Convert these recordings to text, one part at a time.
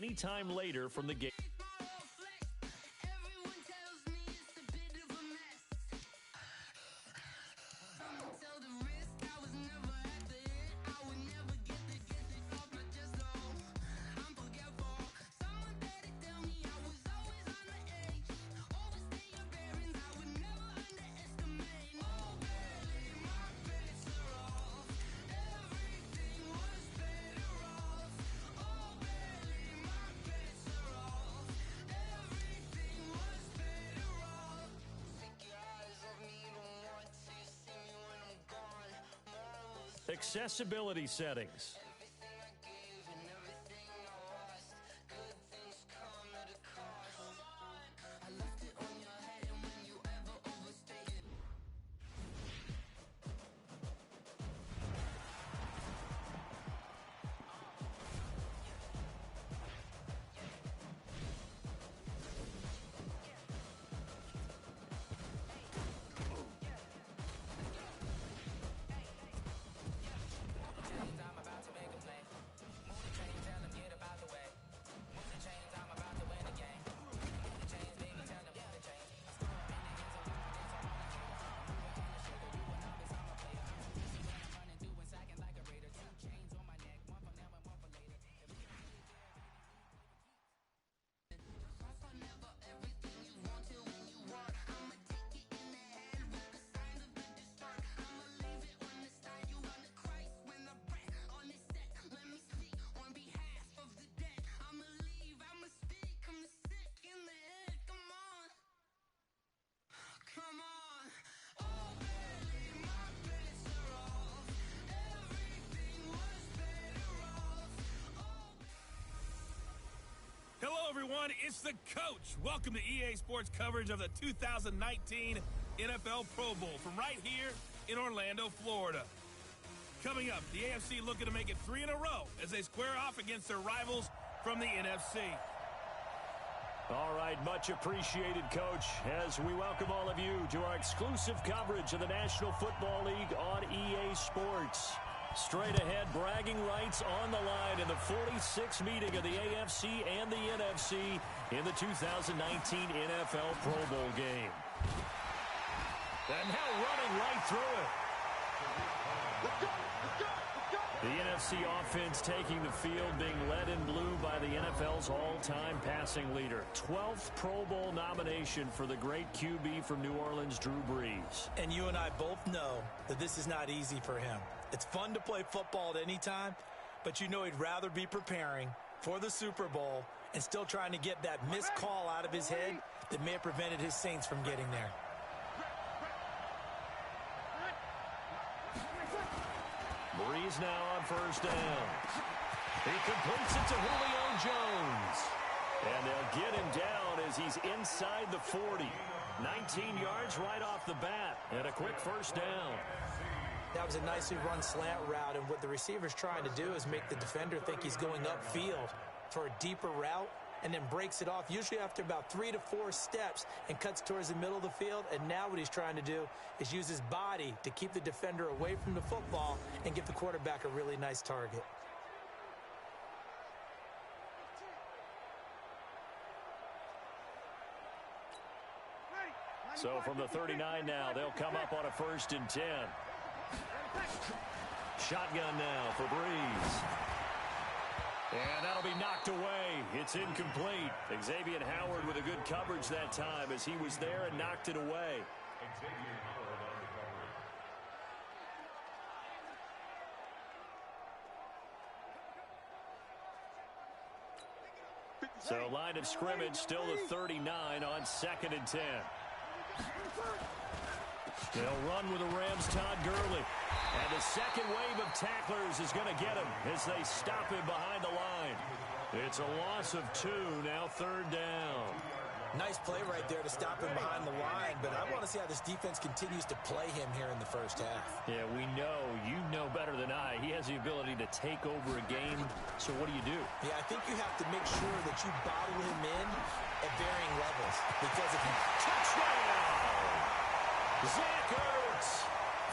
anytime later from the game. Accessibility settings. Hello, everyone. It's the coach. Welcome to EA Sports coverage of the 2019 NFL Pro Bowl from right here in Orlando, Florida. Coming up, the AFC looking to make it 3 in a row as they square off against their rivals from the NFC. All right, much appreciated, Coach, as we welcome all of you to our exclusive coverage of the National Football League on EA Sports. Straight ahead, bragging rights on the line in the 46th meeting of the AFC and the NFC in the 2019 NFL Pro Bowl game. And now running right through it. The NFC offense taking the field, being led in blue by the NFL's all-time passing leader. 12th Pro Bowl nomination for the great QB from New Orleans, Drew Brees. And you and I both know that this is not easy for him. It's fun to play football at any time, but you know he'd rather be preparing for the Super Bowl and still trying to get that missed call out of his head that may have prevented his Saints from getting there. Brees now on first down. He completes it to Julio Jones. And they'll get him down as he's inside the 40. 19 yards right off the bat and a quick first down. That was a nicely run slant route, and what the receiver's trying to do is make the defender think he's going upfield for a deeper route and then breaks it off, usually after about 3 to 4 steps, and cuts towards the middle of the field. And now what he's trying to do is use his body to keep the defender away from the football and give the quarterback a really nice target. So from the 39 now, they'll come up on a 1st and 10. Shotgun now for Brees. And that'll be knocked away. It's incomplete. Xavier Howard with a good coverage that time as he was there and knocked it away. So line of scrimmage still the 39 on 2nd and 10. They'll run with the Rams' Todd Gurley. And the second wave of tacklers is going to get him as they stop him behind the line. It's a loss of 2, now 3rd down. Nice play right there to stop him behind the line, but I want to see how this defense continues to play him here in the first half. Yeah, we know. You know better than I. He has the ability to take over a game, so what do you do? Yeah, I think you have to make sure that you bottle him in at varying levels, because if you... Touchdown! Zach Ertz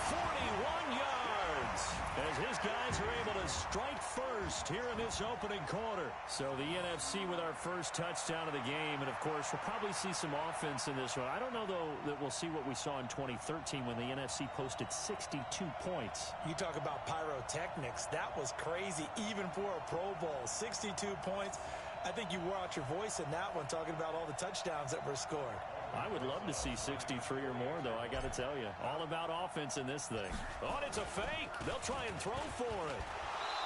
41 yards as his guys are able to strike first here in this opening quarter. So the NFC with our first touchdown of the game. And, of course, we'll probably see some offense in this one. I don't know, though, that we'll see what we saw in 2013 when the NFC posted 62 points. You talk about pyrotechnics. That was crazy, even for a Pro Bowl. 62 points. I think you wore out your voice in that one, talking about all the touchdowns that were scored. I would love to see 63 or more, though, I got to tell you. All about offense in this thing. Oh, and it's a fake. They'll try and throw for it.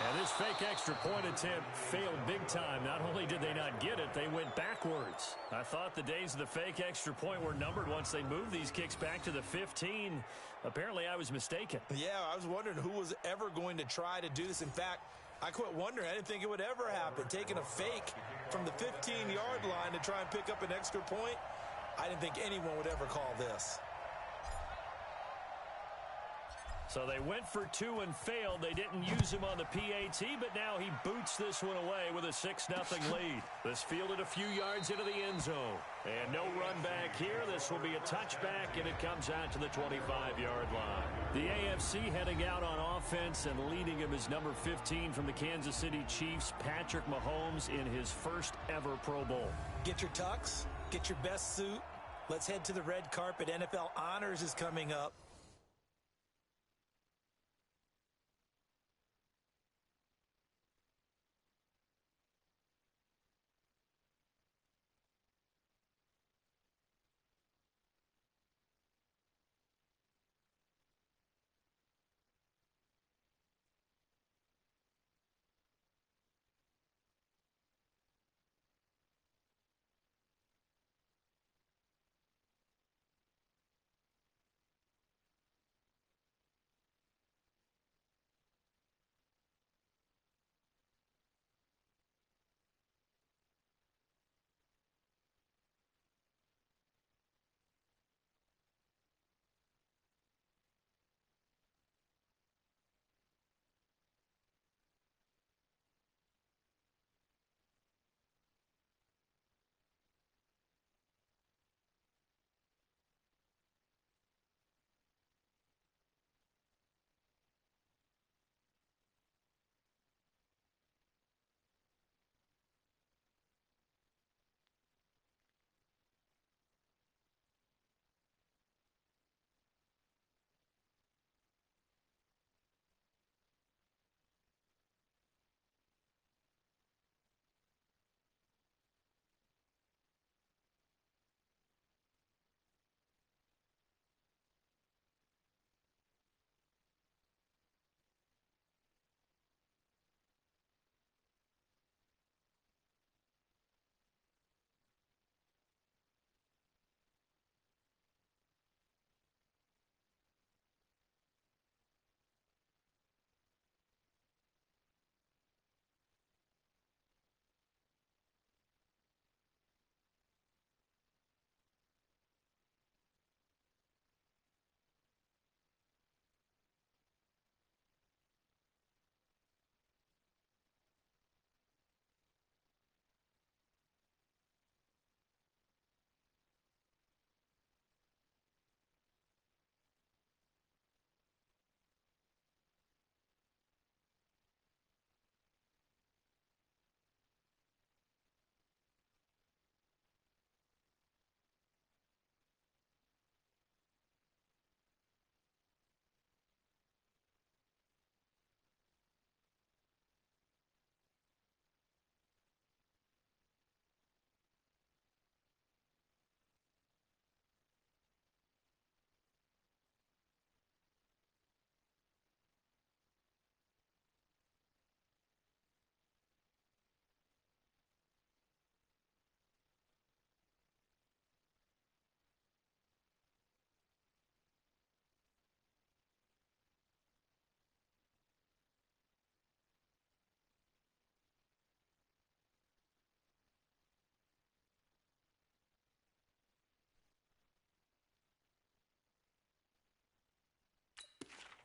And this fake extra point attempt failed big time. Not only did they not get it, they went backwards. I thought the days of the fake extra point were numbered once they moved these kicks back to the 15. Apparently, I was mistaken. Yeah, I was wondering who was ever going to try to do this. In fact, I quit wondering. I didn't think it would ever happen. Taking a fake from the 15-yard line to try and pick up an extra point, I didn't think anyone would ever call this. So they went for two and failed. They didn't use him on the PAT, but now he boots this one away with a 6-0 lead. This fielded a few yards into the end zone. And no run back here. This will be a touchback, and it comes out to the 25-yard line. The AFC heading out on offense, and leading him is number 15 from the Kansas City Chiefs, Patrick Mahomes, in his first ever Pro Bowl. Get your tux, get your best suit. Let's head to the red carpet. NFL Honors is coming up.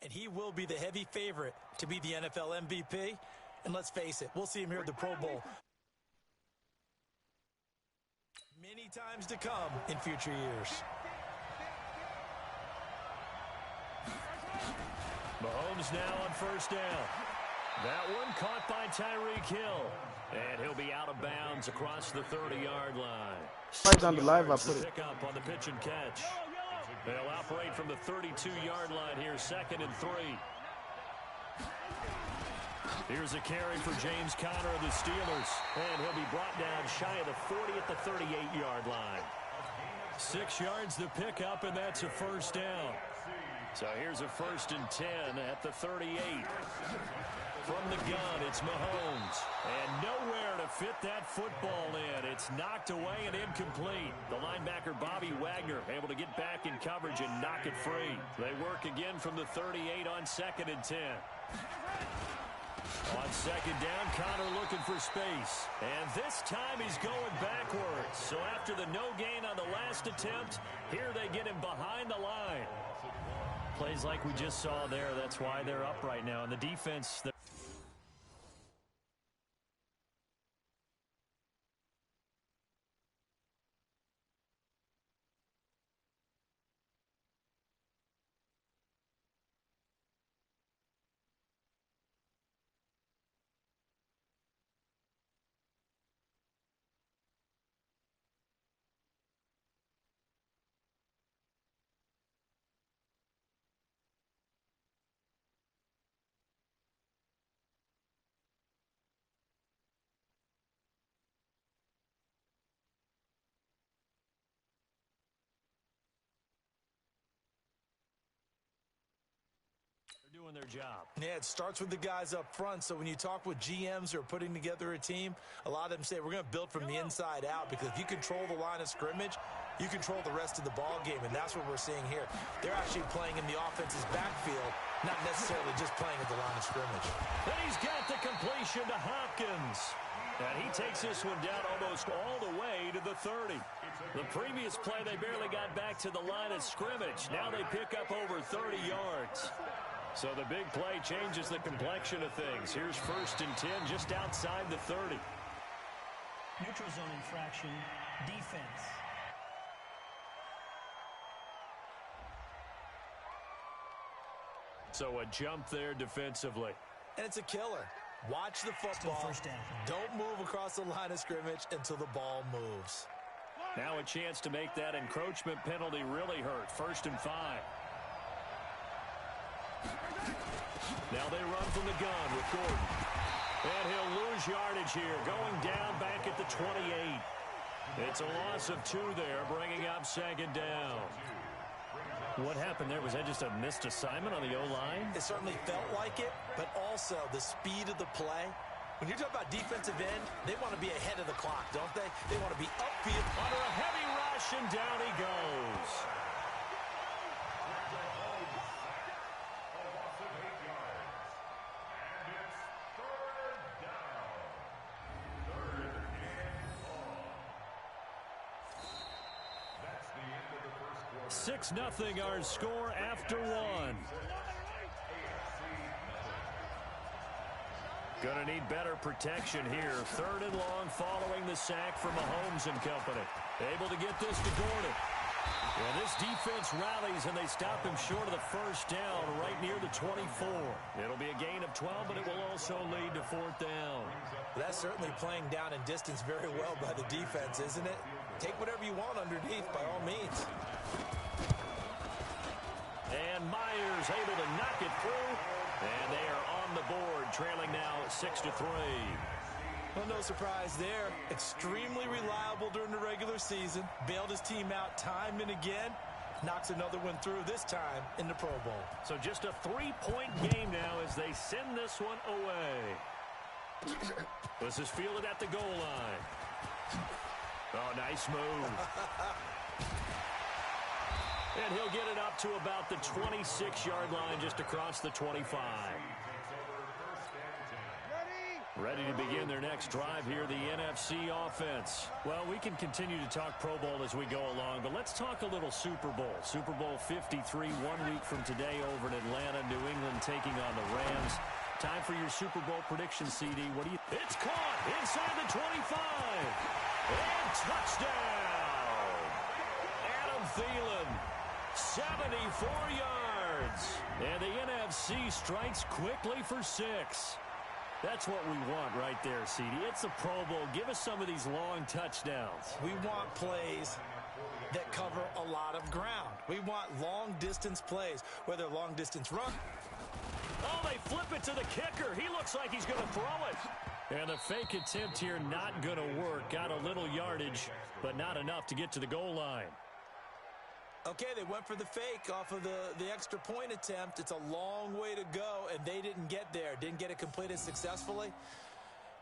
And he will be the heavy favorite to be the NFL MVP. And let's face it, we'll see him here at the Pro Bowl many times to come in future years. Mahomes now on first down. That one caught by Tyreek Hill. And he'll be out of bounds across the 30-yard line. Right down the live, I put it. Pick up on the pitch and catch. They'll operate from the 32-yard line here, 2nd and 3. Here's a carry for James Conner of the Steelers. And he'll be brought down shy of the 40 at the 38-yard line. 6 yards the pickup, and that's a first down. So here's a 1st and 10 at the 38. From the gun, it's Mahomes. And nowhere to fit that football in. It's knocked away and incomplete. The linebacker, Bobby Wagner, able to get back in coverage and knock it free. They work again from the 38 on 2nd and 10. On 2nd down, Conner looking for space. And this time he's going backwards. So after the no gain on the last attempt, here they get him behind the line. Plays like we just saw there. That's why they're up right now. And the defense... doing their job. Yeah, it starts with the guys up front. So when you talk with GMs who are putting together a team, a lot of them say we're going to build from the inside out, because if you control the line of scrimmage, you control the rest of the ball game, and that's what we're seeing here. They're actually playing in the offense's backfield, not necessarily just playing at the line of scrimmage. And he's got the completion to Hopkins. And he takes this one down almost all the way to the 30. The previous play, they barely got back to the line of scrimmage. Now they pick up over 30 yards. So the big play changes the complexion of things. Here's 1st and 10 just outside the 30. Neutral zone infraction, defense. So a jump there defensively. And it's a killer. Watch the football. First down. Don't move across the line of scrimmage until the ball moves. Now a chance to make that encroachment penalty really hurt. 1st and 5. Now they run from the gun with Gordon. And he'll lose yardage here, going down back at the 28. It's a loss of 2 there, bringing up 2nd down. What happened there? Was that just a missed assignment on the O-line? It certainly felt like it, but also the speed of the play. When you're talking about defensive end, they want to be ahead of the clock, don't they? They want to be upfield. Under a heavy rush, and down he goes. Six 6-0 our score after 1. Gonna need better protection here. 3rd and long following the sack from Mahomes and company. Able to get this to Gordon. Well, this defense rallies, and they stop him short of the 1st down right near the 24. It'll be a gain of 12, but it will also lead to 4th down. That's certainly playing down in distance very well by the defense, isn't it? Take whatever you want underneath, by all means. And Myers able to knock it through. And they are on the board, trailing now 6-3. Well, no surprise there. Extremely reliable during the regular season. Bailed his team out time and again. Knocks another one through, this time in the Pro Bowl. So just a 3-point game now as they send this one away. This is fielded at the goal line. Oh, nice move. And he'll get it up to about the 26-yard line, just across the 25. Ready to begin their next drive here, the NFC offense. Well, we can continue to talk Pro Bowl as we go along, but let's talk a little Super Bowl. Super Bowl 53, 1 week from today over in Atlanta, New England taking on the Rams. Time for your Super Bowl prediction, CD. What do you... It's caught inside the 25. And touchdown. Adam Thielen, 74 yards. yards. And the NFC strikes quickly for 6. That's what we want right there, CD. It's a Pro Bowl. Give us some of these long touchdowns. We want plays that cover a lot of ground. We want long-distance plays, whether long-distance run. Oh, they flip it to the kicker. He looks like he's going to throw it. And the fake attempt here not going to work. Got a little yardage, but not enough to get to the goal line. Okay, they went for the fake off of the extra point attempt. It's a long way to go, and they didn't get there. Didn't get it completed successfully.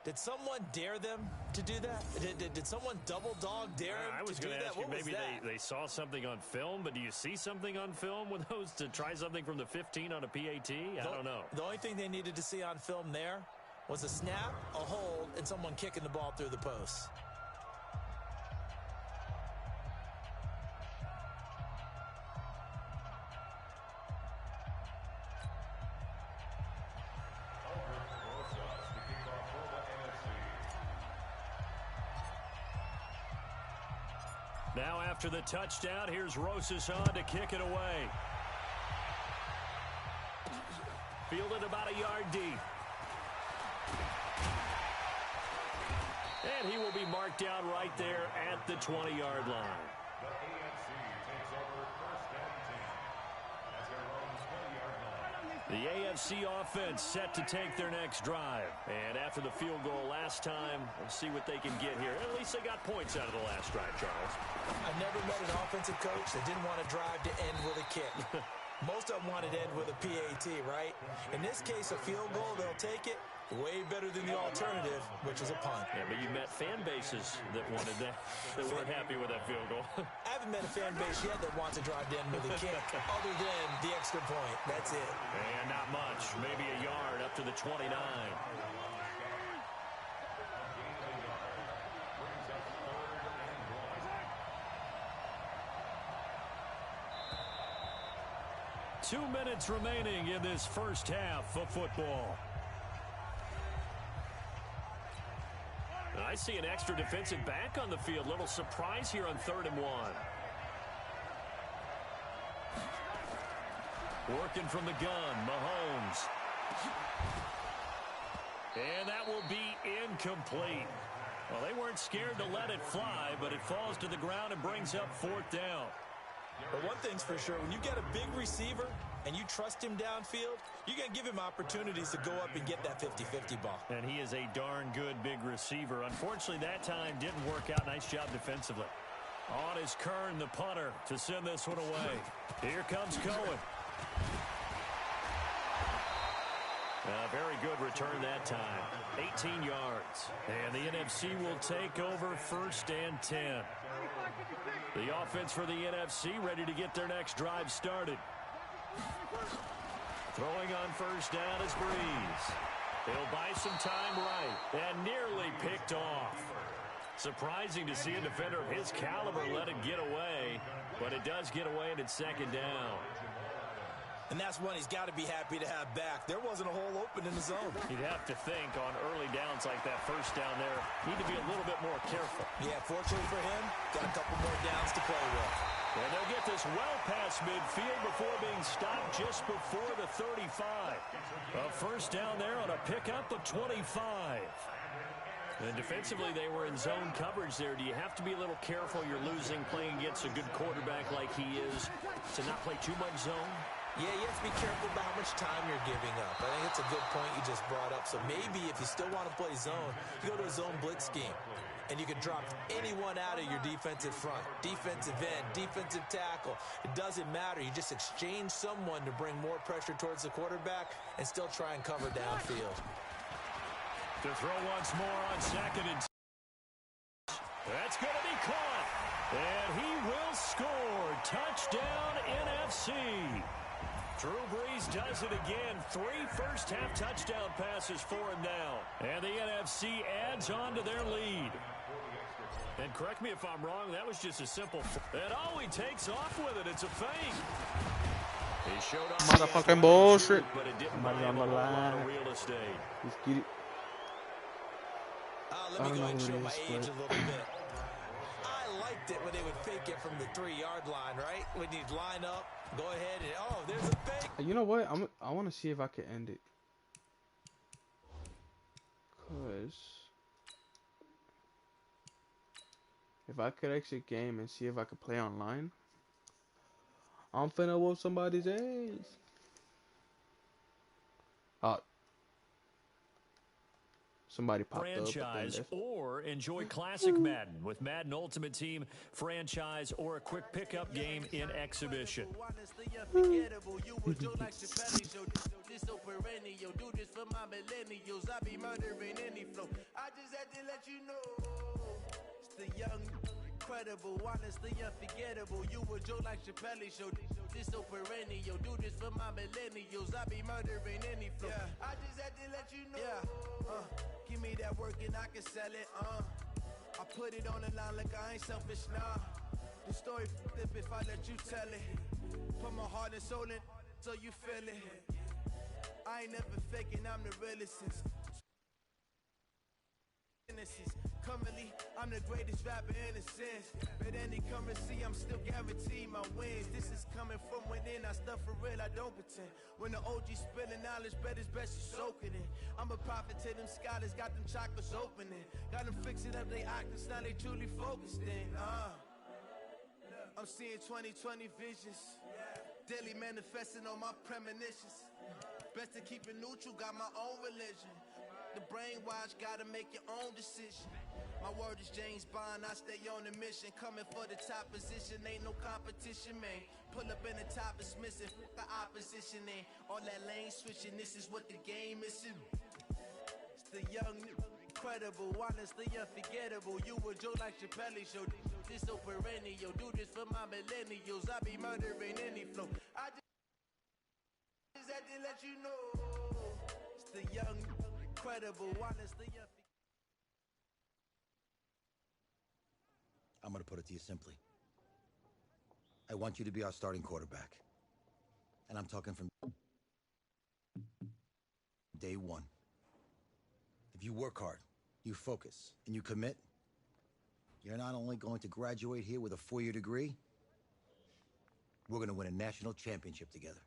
Did someone dare them to do that? Did someone double dog dare them I was to do going to that? ask you, What was maybe that? they saw something on film, but do you see something on film with those to try something from the 15 on a PAT? I don't know. The only thing they needed to see on film there was a snap, a hold, and someone kicking the ball through the post. Now after the touchdown, here's Rosas on to kick it away. Fielded about a yard deep. And he will be marked down right there at the 20-yard line. The AFC offense set to take their next drive. And after the field goal last time, we'll see what they can get here. At least they got points out of the last drive, Charles. I've never met an offensive coach that didn't want to drive to end with a kick. Most of them wanted to end with a PAT, right? In this case, a field goal, they'll take it. Way better than the alternative, which is a punt. Yeah, but you met fan bases that wanted that, that weren't happy with that field goal. I haven't met a fan base yet that wants to drive to end with a kick, other than the extra point. That's it. And not much. Maybe a yard up to the 29. Two minutes remaining in this first half of football. I see an extra defensive back on the field. Little surprise here on 3rd and 1. Working from the gun, Mahomes. And that will be incomplete. Well, they weren't scared to let it fly, but it falls to the ground and brings up 4th down. But one thing's for sure, when you get a big receiver and you trust him downfield, you're going to give him opportunities to go up and get that 50-50 ball. And he is a darn good big receiver. Unfortunately, that time didn't work out. Nice job defensively. On is Kern, the punter, to send this one away. Here comes Cohen. Very good return that time. 18 yards. And the NFC will take over 1st and 10. The offense for the NFC ready to get their next drive started. Throwing on 1st down is Breeze. He'll buy some time right and nearly picked off. Surprising to see a defender of his caliber let it get away, but it does get away and it's 2nd down. And that's one he's got to be happy to have back. There wasn't a hole open in the zone. You'd have to think on early downs like that 1st down there, need to be a little bit more careful. Yeah, fortunately for him, got a couple more downs to play with. And they'll get this well past midfield before being stopped just before the 35. A 1st down there on a pickup of 25. And defensively, they were in zone coverage there. Do you have to be a little careful? You're losing, playing against a good quarterback like he is, to not play too much zone? Yeah, you have to be careful about how much time you're giving up. I think it's a good point you just brought up. So maybe if you still want to play zone, you go to a zone blitz scheme. And you can drop anyone out of your defensive front. Defensive end, defensive tackle. It doesn't matter. You just exchange someone to bring more pressure towards the quarterback and still try and cover downfield. To throw once more on 2nd and 10. That's going to be caught. And he will score. Touchdown, NFC. Drew Brees does it again. 3 first-half touchdown passes for him now. And the NFC adds on to their lead. And correct me if I'm wrong, that was just a simple... And all he takes off with it, it's a fake. He showed off Motherfucking bullshit. But it didn't buy him a lot of real estate. Let's get it. Let me go ahead and show my age a little bit. I like faked it when they would fake it from the 3-yard line, right? When you'd line up, go ahead and, oh, there's a fake. You know what? I want to see if I can end it. Because if I could exit game and see if I could play online, I'm finna whoop somebody's ass. Somebody popped franchise up. Or enjoy Classic Madden with Madden Ultimate Team, franchise, or a quick pickup game in exhibition. Incredible, honestly unforgettable. You were Joe like Chappelle show. This so perennial. Do this for my millennials. I be murdering any flow. Yeah. I just had to let you know. Yeah. Give me that work and I can sell it. I put it on the line like I ain't selfish. Nah. The story flip if I let you tell it. Put my heart and soul in so you feel it. I ain't never faking. I'm the realest since. Currently, I'm the greatest rapper in a sense. But any currency, I'm still guaranteed my wins. This is coming from within. I stuff for real, I don't pretend. When the OG spilling knowledge, bet it's best you soak it in. I'm a prophet to them scholars, got them chakras opening. Got them fixing up they octaves, now they truly focused in. I'm seeing 2020 visions. Daily manifesting on my premonitions. Best to keep it neutral, got my own religion. The brainwash, gotta make your own decision. My word is James Bond, I stay on the mission. Coming for the top position, ain't no competition, man. Pull up in the top, it's missing, the opposition ain't. All that lane switching, this is what the game is. It's the young, incredible, honestly unforgettable. You were Joe like Chappelle show. This so perennial, do this for my millennials. I be murdering any flow. I just had to let you know. It's the young, incredible, honestly. I'm going to put it to you simply. I want you to be our starting quarterback. And I'm talking from day one. If you work hard, you focus, and you commit, you're not only going to graduate here with a 4-year degree, we're going to win a national championship together.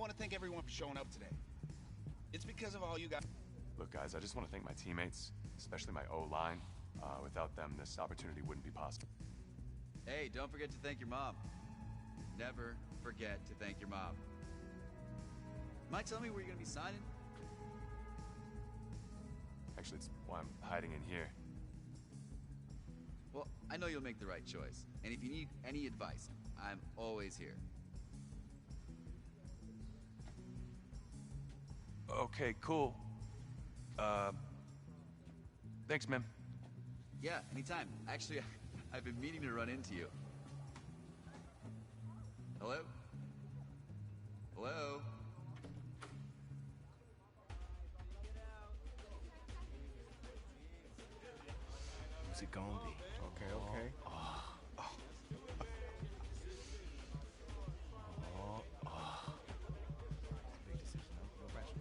want to thank everyone for showing up today. It's because of all you guys. Look, guys, I just want to thank my teammates, especially my O-line. Without them, this opportunity wouldn't be possible. Hey, don't forget to thank your mom. Never forget to thank your mom. Mind telling me where you're going to be signing? Actually, it's why I'm hiding in here. Well, I know you'll make the right choice. And if you need any advice, I'm always here. Okay, cool. Thanks, man. Yeah, anytime. Actually, I've been meaning to run into you. Hello? Hello? Who's it gonna be? Okay, okay. Big decision, no pressure.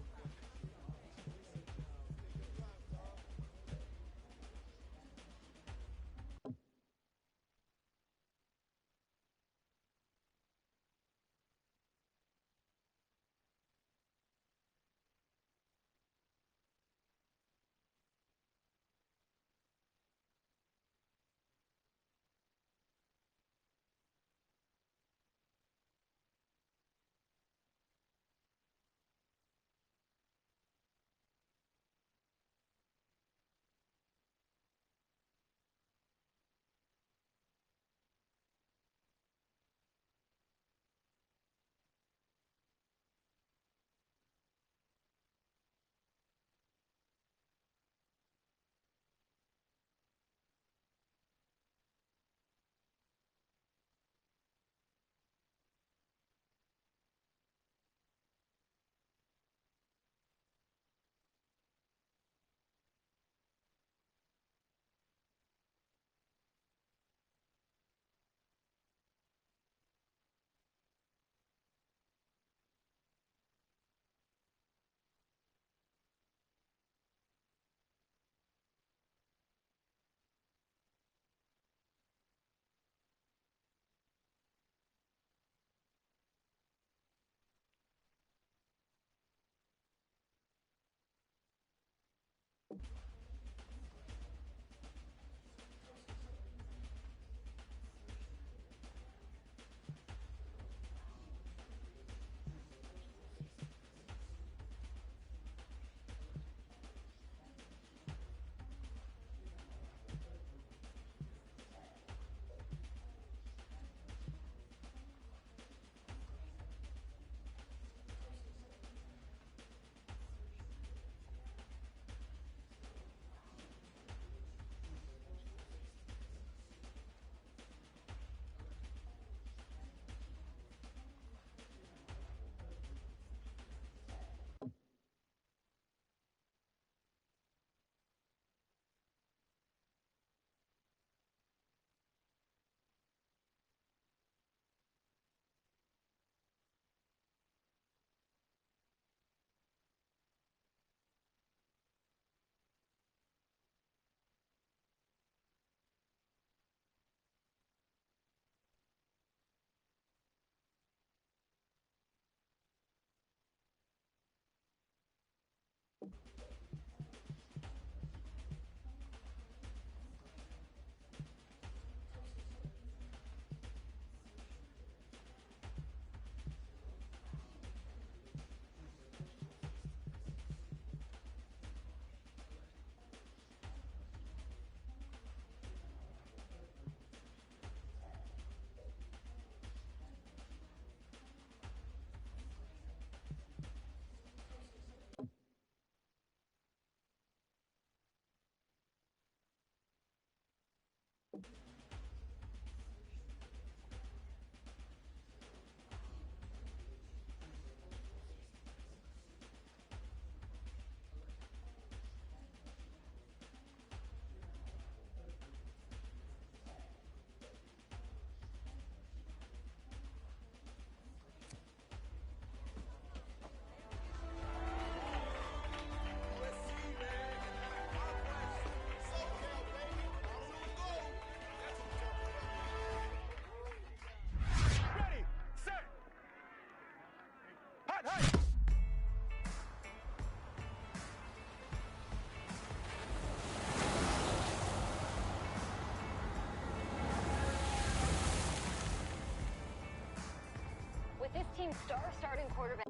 team's star starting quarterback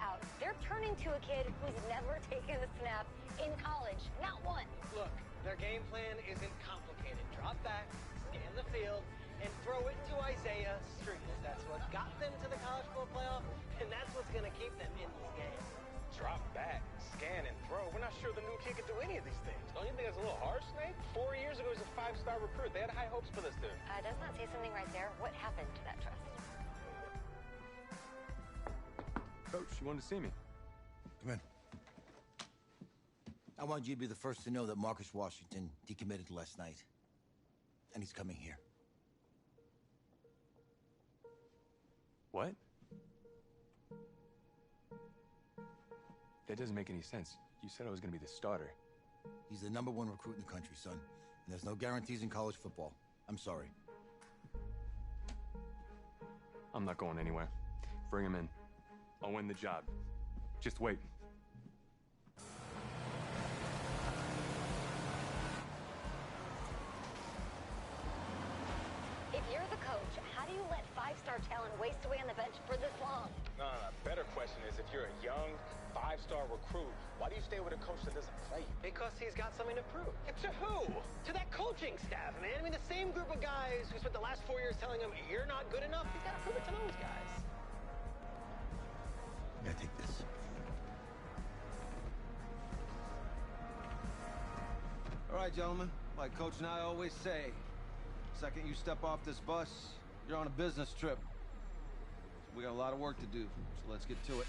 out. They're turning to a kid who's never taken a snap in college. Not one. Look, their game plan isn't complicated. Drop back, scan the field, and throw it to Isaiah Street. That's what got them to the college football playoff, and that's what's going to keep them in these games. Drop back, scan, and throw. We're not sure the new kid can do any of these things. Don't you think that's a little harsh, Snake? 4 years ago, he was a 5-star recruit. They had high hopes for this dude. Does not say something right there. What happened to that trust? Coach, you wanted to see me. Come in. I want you to be the first to know that Marcus Washington decommitted last night. And he's coming here. What? That doesn't make any sense. You said I was going to be the starter. He's the #1 recruit in the country, son. And there's no guarantees in college football. I'm sorry. I'm not going anywhere. Bring him in. I'll win the job. Just wait. If you're the coach, how do you let 5-star talent waste away on the bench for this long? No. Better question is, if you're a young 5-star recruit, why do you stay with a coach that doesn't play you? Because he's got something to prove. To who? To that coaching staff, man. I mean, the same group of guys who spent the last 4 years telling him, you're not good enough. He's got to prove it to those guys. Yeah, take this. All right, gentlemen. Like Coach and I always say, second you step off this bus, you're on a business trip. So we got a lot of work to do, so let's get to it.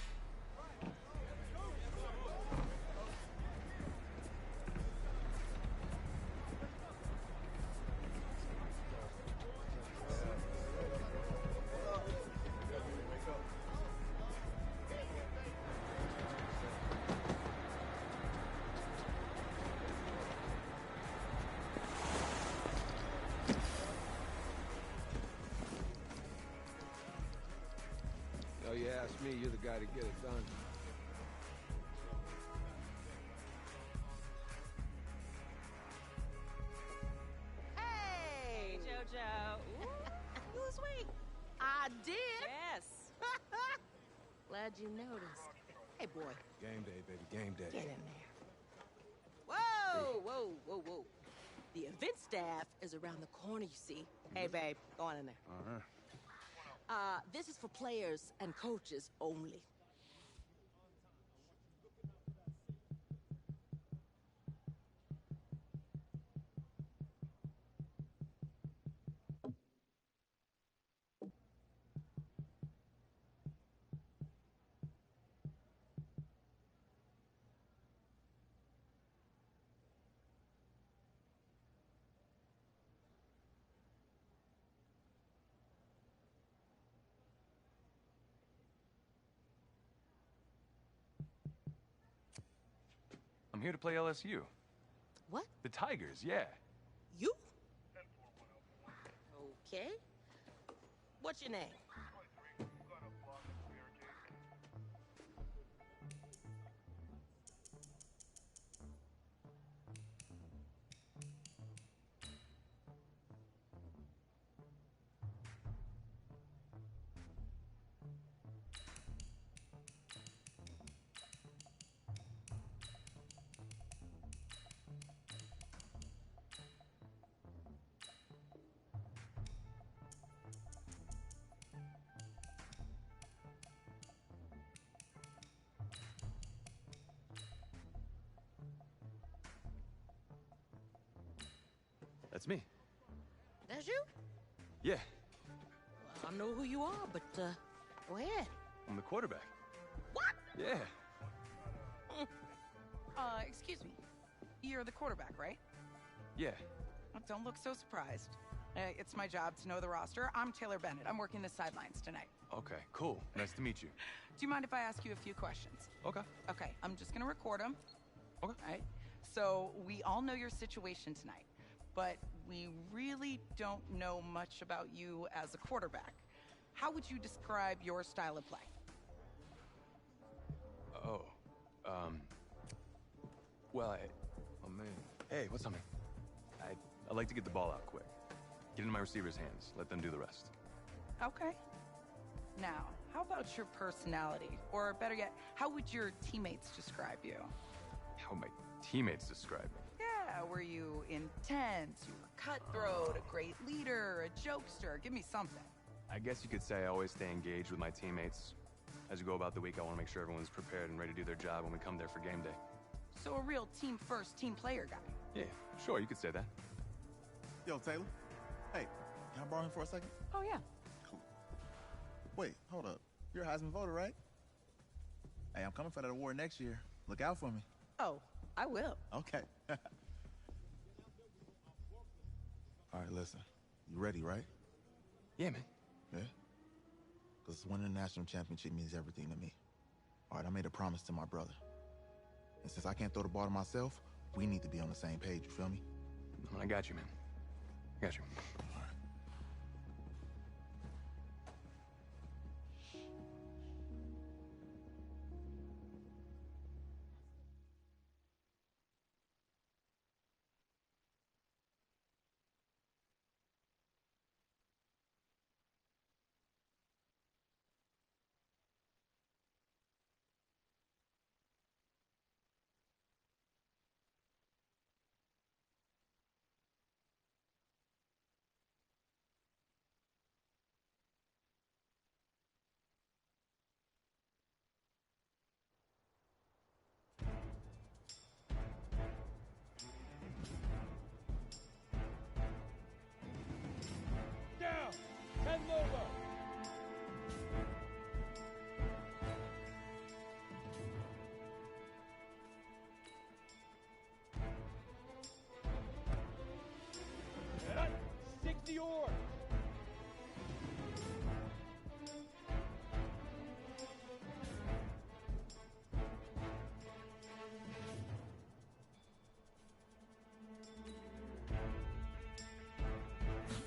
Oh, you ask me, you're the guy to get it done. Hey, JoJo. You lose weight. I did. Yes. Glad you noticed. Hey, boy. Game day, baby, game day. Get in there. Whoa, whoa, whoa, whoa. The event staff is around the corner, you see. Hey, babe, go on in there. Uh-huh. This is for players and coaches only. I'm here to play LSU. What? The Tigers, yeah. You? Okay. What's your name? That's me. That's you? Yeah, I don't know who you are, but go ahead. I'm the quarterback. What? Yeah. Excuse me. You're the quarterback, right? Yeah. Don't look so surprised. It's my job to know the roster. I'm Taylor Bennett. I'm working the sidelines tonight. Okay, cool. Nice to meet you. Do you mind if I ask you a few questions? Okay. Okay, I'm just gonna record them. Okay. All right. So we all know your situation tonight, but we really don't know much about you as a quarterback. How would you describe your style of play? Oh, well, oh man. Hey, what's up, man? I like to get the ball out quick. Get into my receiver's hands. Let them do the rest. Okay. Now, how about your personality? Or better yet, how would your teammates describe you? How would my teammates describe me? Yeah, were you intense? You were cutthroat, a great leader, a jokester? Give me something. I guess you could say I always stay engaged with my teammates. As we go about the week, I want to make sure everyone's prepared and ready to do their job when we come there for game day. So a real team-first, team-player guy. Yeah, sure, you could say that. Yo, Taylor. Hey, can I borrow him for a second? Oh, yeah. Cool. Wait, hold up. You're a Heisman voter, right? Hey, I'm coming for that award next year. Look out for me. Oh, I will. Okay. All right, listen. You ready, right? Yeah, man. Yeah? Because winning the national championship means everything to me. All right, I made a promise to my brother. And since I can't throw the ball to myself, we need to be on the same page, you feel me? I got you, man. I got you. All right. Down! 10 over! Cut! 60 oars!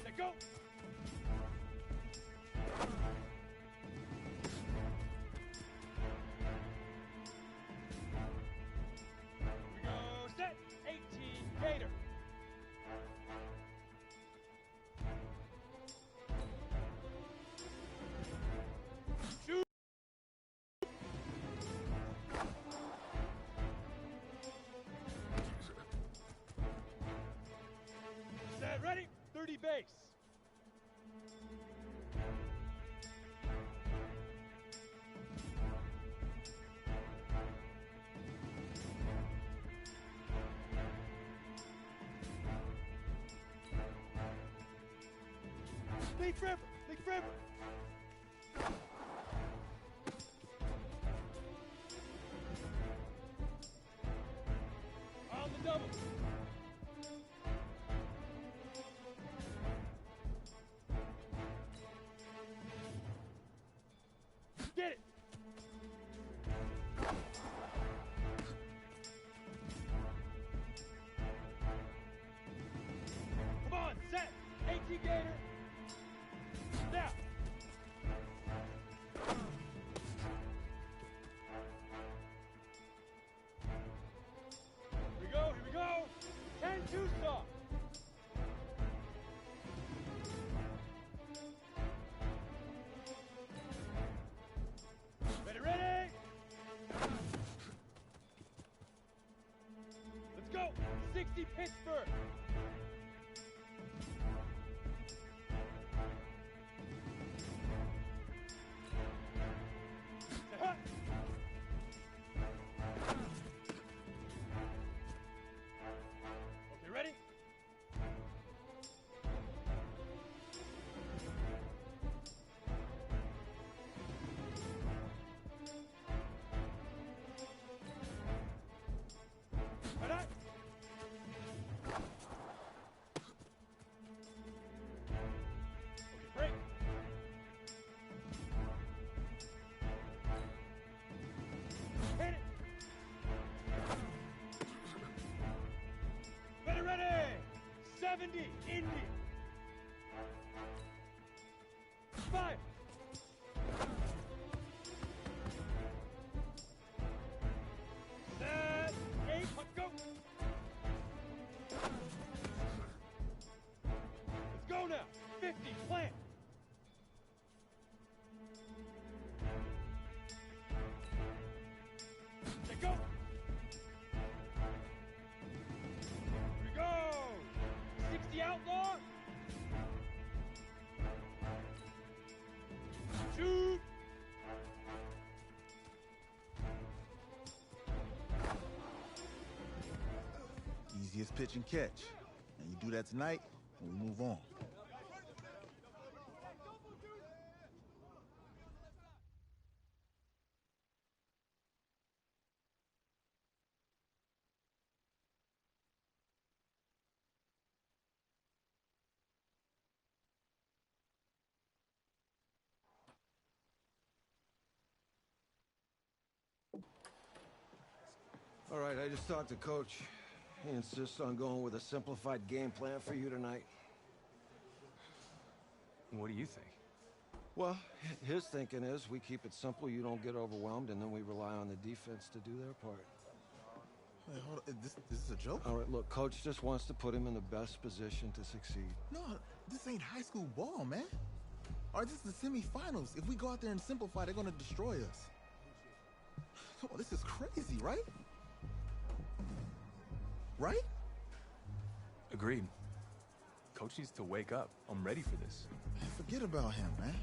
Let go! We go set! 18 Gator! Shoot! Set, ready? 30 base. Lead forever! Lead forever! On the double! Get it! Come on, set! AT Gator! Now! Here we go, here we go! 10-2 stop! Ready, ready! Let's go! 60 Pittsburgh! Hut! Okay, ready? Ready? Okay, break. Hit it. Ready, ready. 70, Indy. 5. Set. 8, let's go. Let's go now. it's pitch and catch. And you do that tonight, and we move on. All right, I just talked to Coach. He insists on going with a simplified game plan for you tonight. What do you think? Well, his thinking is we keep it simple, you don't get overwhelmed, and then we rely on the defense to do their part. Hey, hold on. This is a joke? All right, look, Coach just wants to put him in the best position to succeed. No, this ain't high school ball, man. All right, this is the semifinals. If we go out there and simplify, they're gonna destroy us. Come on, this is crazy, right? Right? Agreed. Coach needs to wake up. I'm ready for this. Man, forget about him, man.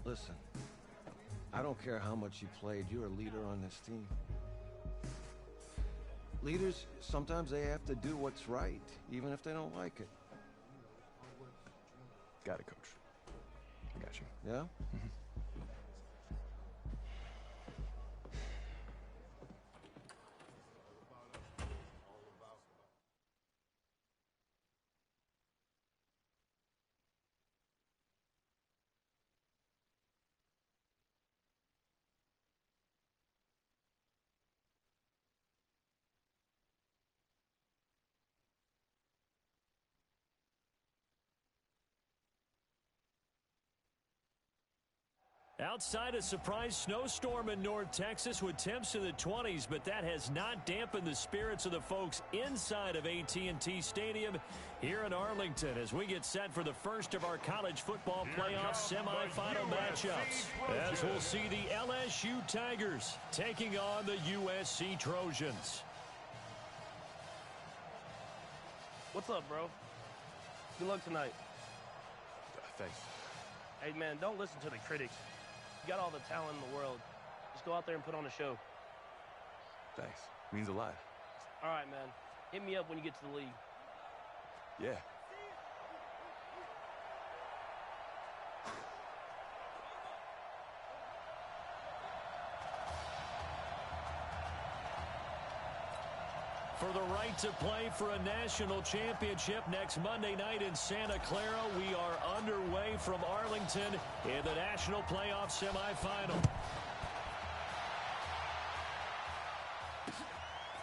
Listen, I don't care how much you played, you're a leader on this team. Leaders, sometimes they have to do what's right, even if they don't like it. Got it, Coach. I got you. Yeah? Mm-hmm. Outside a surprise snowstorm in North Texas with temps in the 20s, but that has not dampened the spirits of the folks inside of AT&T Stadium here in Arlington as we get set for the first of our college football playoff semifinal matchups. As we'll see the LSU Tigers taking on the USC Trojans. What's up, bro? Good luck tonight. Thanks. Hey, man, don't listen to the critics. You got all the talent in the world. Just go out there and put on a show. Thanks. Means a lot. All right, man. Hit me up when you get to the league. Yeah. For the right to play for a national championship next Monday night in Santa Clara, we are underway from Arlington in the national playoff semifinal.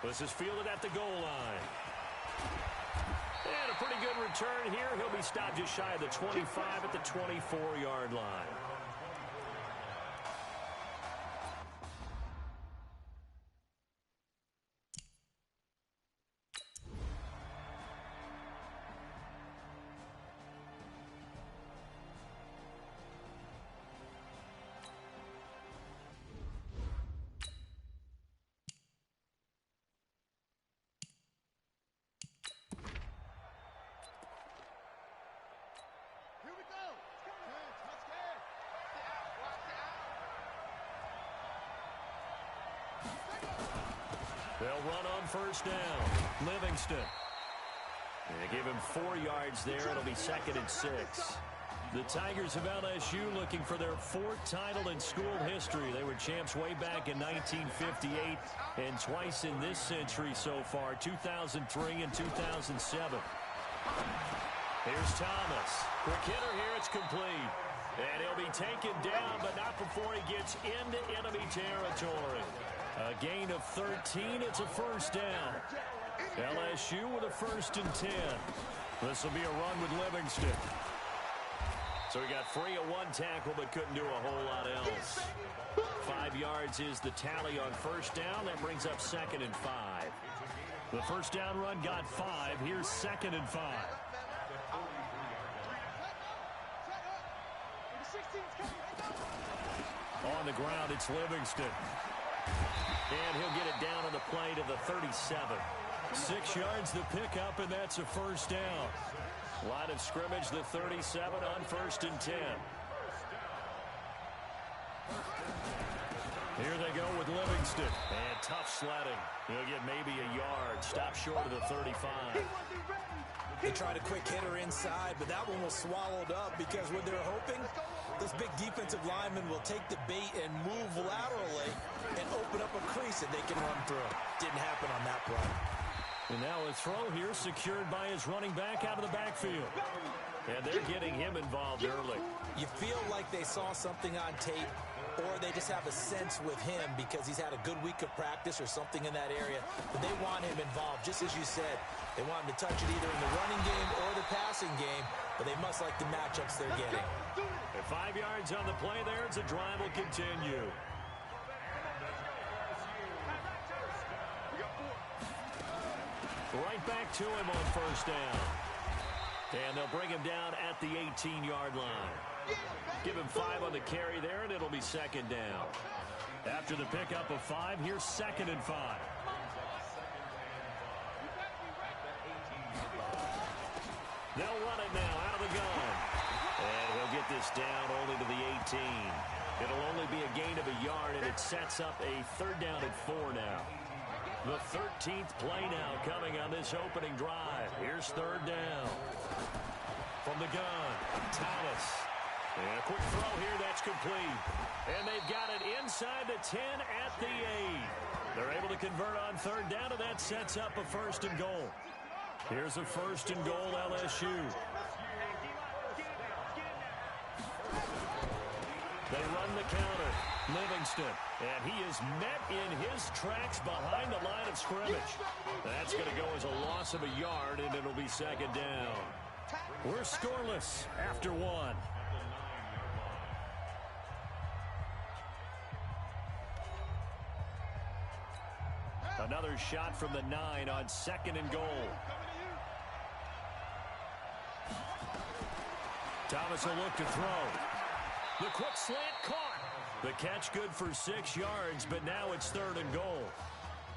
This is fielded at the goal line. And a pretty good return here. He'll be stopped just shy of the 25 at the 24-yard line. They'll run on first down. Livingston. They give him 4 yards there. It'll be 2nd and 6. The Tigers of LSU looking for their 4th title in school history. They were champs way back in 1958 and twice in this century so far, 2003 and 2007. Here's Thomas. Quick hitter here. It's complete. And he'll be taken down, but not before he gets into enemy territory. A gain of 13. It's a first down. LSU with a 1st and 10. This will be a run with Livingston. So he got free of 1 tackle, but couldn't do a whole lot else. 5 yards is the tally on first down. That brings up 2nd and 5. The first down run got 5. Here's 2nd and 5. On the ground, it's Livingston. And he'll get it down on the play to the 37. 6 yards the pickup, and that's a first down. Line of scrimmage, the 37 on 1st and 10. Here they go with Livingston. And tough sledding. He'll get maybe a yard. Stop short of the 35. They tried a quick hitter inside, but that one was swallowed up because what they're hoping, those big defensive linemen will take the bait and move laterally and open up a crease that they can run through. Didn't happen on that play. And now a throw here secured by his running back out of the backfield. And they're getting him involved early. You feel like they saw something on tape, or they just have a sense with him because he's had a good week of practice or something in that area. But they want him involved, just as you said. They want him to touch it either in the running game or the passing game, but they must like the matchups they're getting. At 5 yards on the play there, the drive will continue. Right back to him on first down. And they'll bring him down at the 18-yard line. Give him 5 on the carry there, and it'll be second down. After the pickup of 5, here's 2nd and 5. They'll run it now out of the gun. And he'll get this down only to the 18. It'll only be a gain of a yard, and it sets up a 3rd down and 4 now. The 13th play now coming on this opening drive. Here's 3rd down. From the gun, Thomas. And a quick throw here, that's complete. And they've got it inside the 10 at the 8. They're able to convert on 3rd down, and that sets up a 1st and goal. Here's a 1st and goal, LSU. They run the counter. Livingston. And he is met in his tracks behind the line of scrimmage. That's going to go as a loss of a yard, and it'll be 2nd down. We're scoreless after 1. Another shot from the 9 on 2nd and goal. Thomas will look to throw. The quick slant caught. The catch good for 6 yards, but now it's 3rd and goal.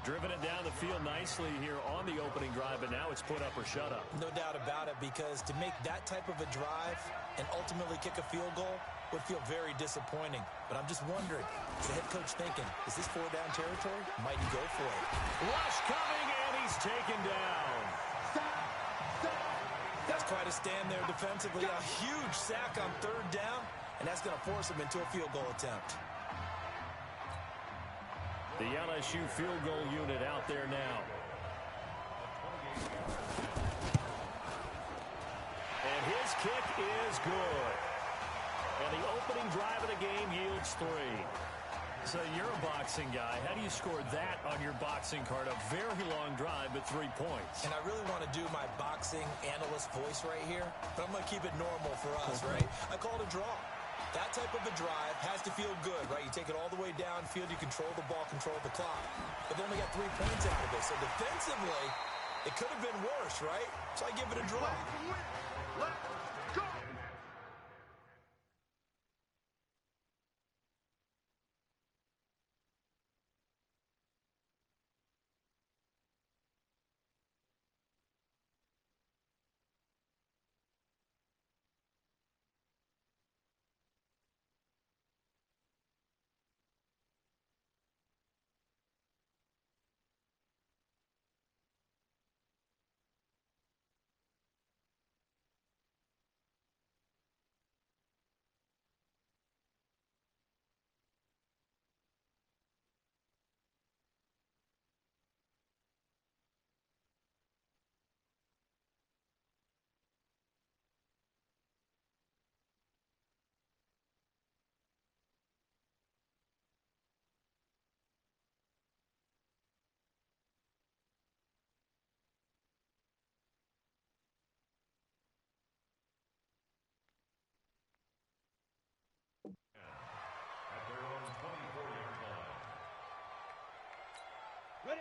Driven it down the field nicely here on the opening drive, but now it's put up or shut up. No doubt about it, because to make that type of a drive and ultimately kick a field goal would feel very disappointing. But I'm just wondering, is the head coach thinking, is this 4-down territory? Might he go for it? Rush coming, and he's taken down. That's quite a stand there defensively. A huge sack on 3rd down, and that's going to force him into a field goal attempt. The LSU field goal unit out there now. And his kick is good. And the opening drive of the game yields 3. So you're a boxing guy. How do you score that on your boxing card? A very long drive, but 3 points. And I really want to do my boxing analyst voice right here, but I'm going to keep it normal for us, right? I call it a draw. That type of a drive has to feel good, right? You take it all the way downfield, you control the ball, control the clock. But then we got 3 points out of it. So defensively, it could have been worse, right? So I give it a draw. Let's go!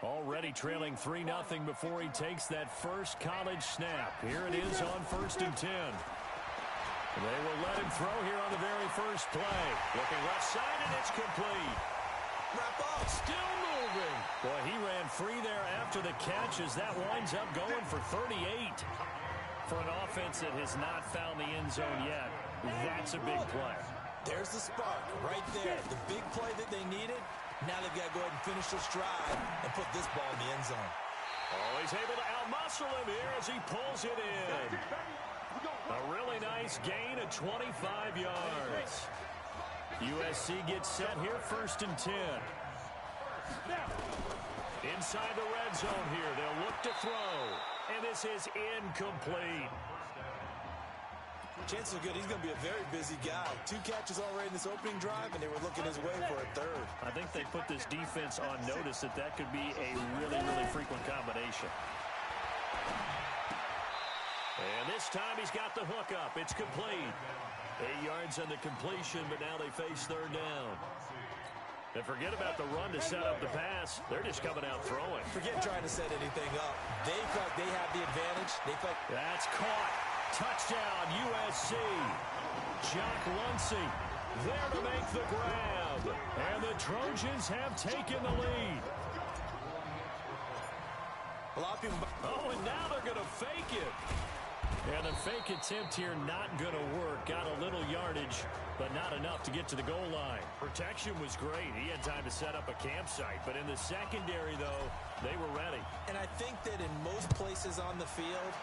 Already trailing 3-0 before he takes that first college snap. Here it is on 1st and 10. They will let him throw here on the very first play. Looking left side, and it's complete. Wrap up. Still moving. Boy, he ran free there after the catch as that winds up going for 38. For an offense that has not found the end zone yet, that's a big play. There's the spark right there. The big play that they needed. Now they've got to go ahead and finish their stride and put this ball in the end zone. Oh, he's able to outmuscle him here as he pulls it in. A really nice gain of 25 yards. USC gets set here, 1st and 10. Inside the red zone here, they'll look to throw. And this is incomplete. Chances are good he's going to be a very busy guy. 2 catches already in this opening drive, and they were looking his way for a 3rd. I think they put this defense on notice that that could be a really, really frequent combination. And this time he's got the hook up. It's complete. 8 yards on the completion, but now they face 3rd down. And forget about the run to set up the pass. They're just coming out throwing. Forget trying to set anything up. They feel like they have the advantage. They feel like that's caught. Touchdown, USC. Jock Lunsey there to make the grab. And the Trojans have taken the lead. A lot of people... Oh, and now they're going to fake it. And the fake attempt here not going to work. Got a little yardage, but not enough to get to the goal line. Protection was great. He had time to set up a campsite. But in the secondary, though, they were ready. And I think that in most places on the field,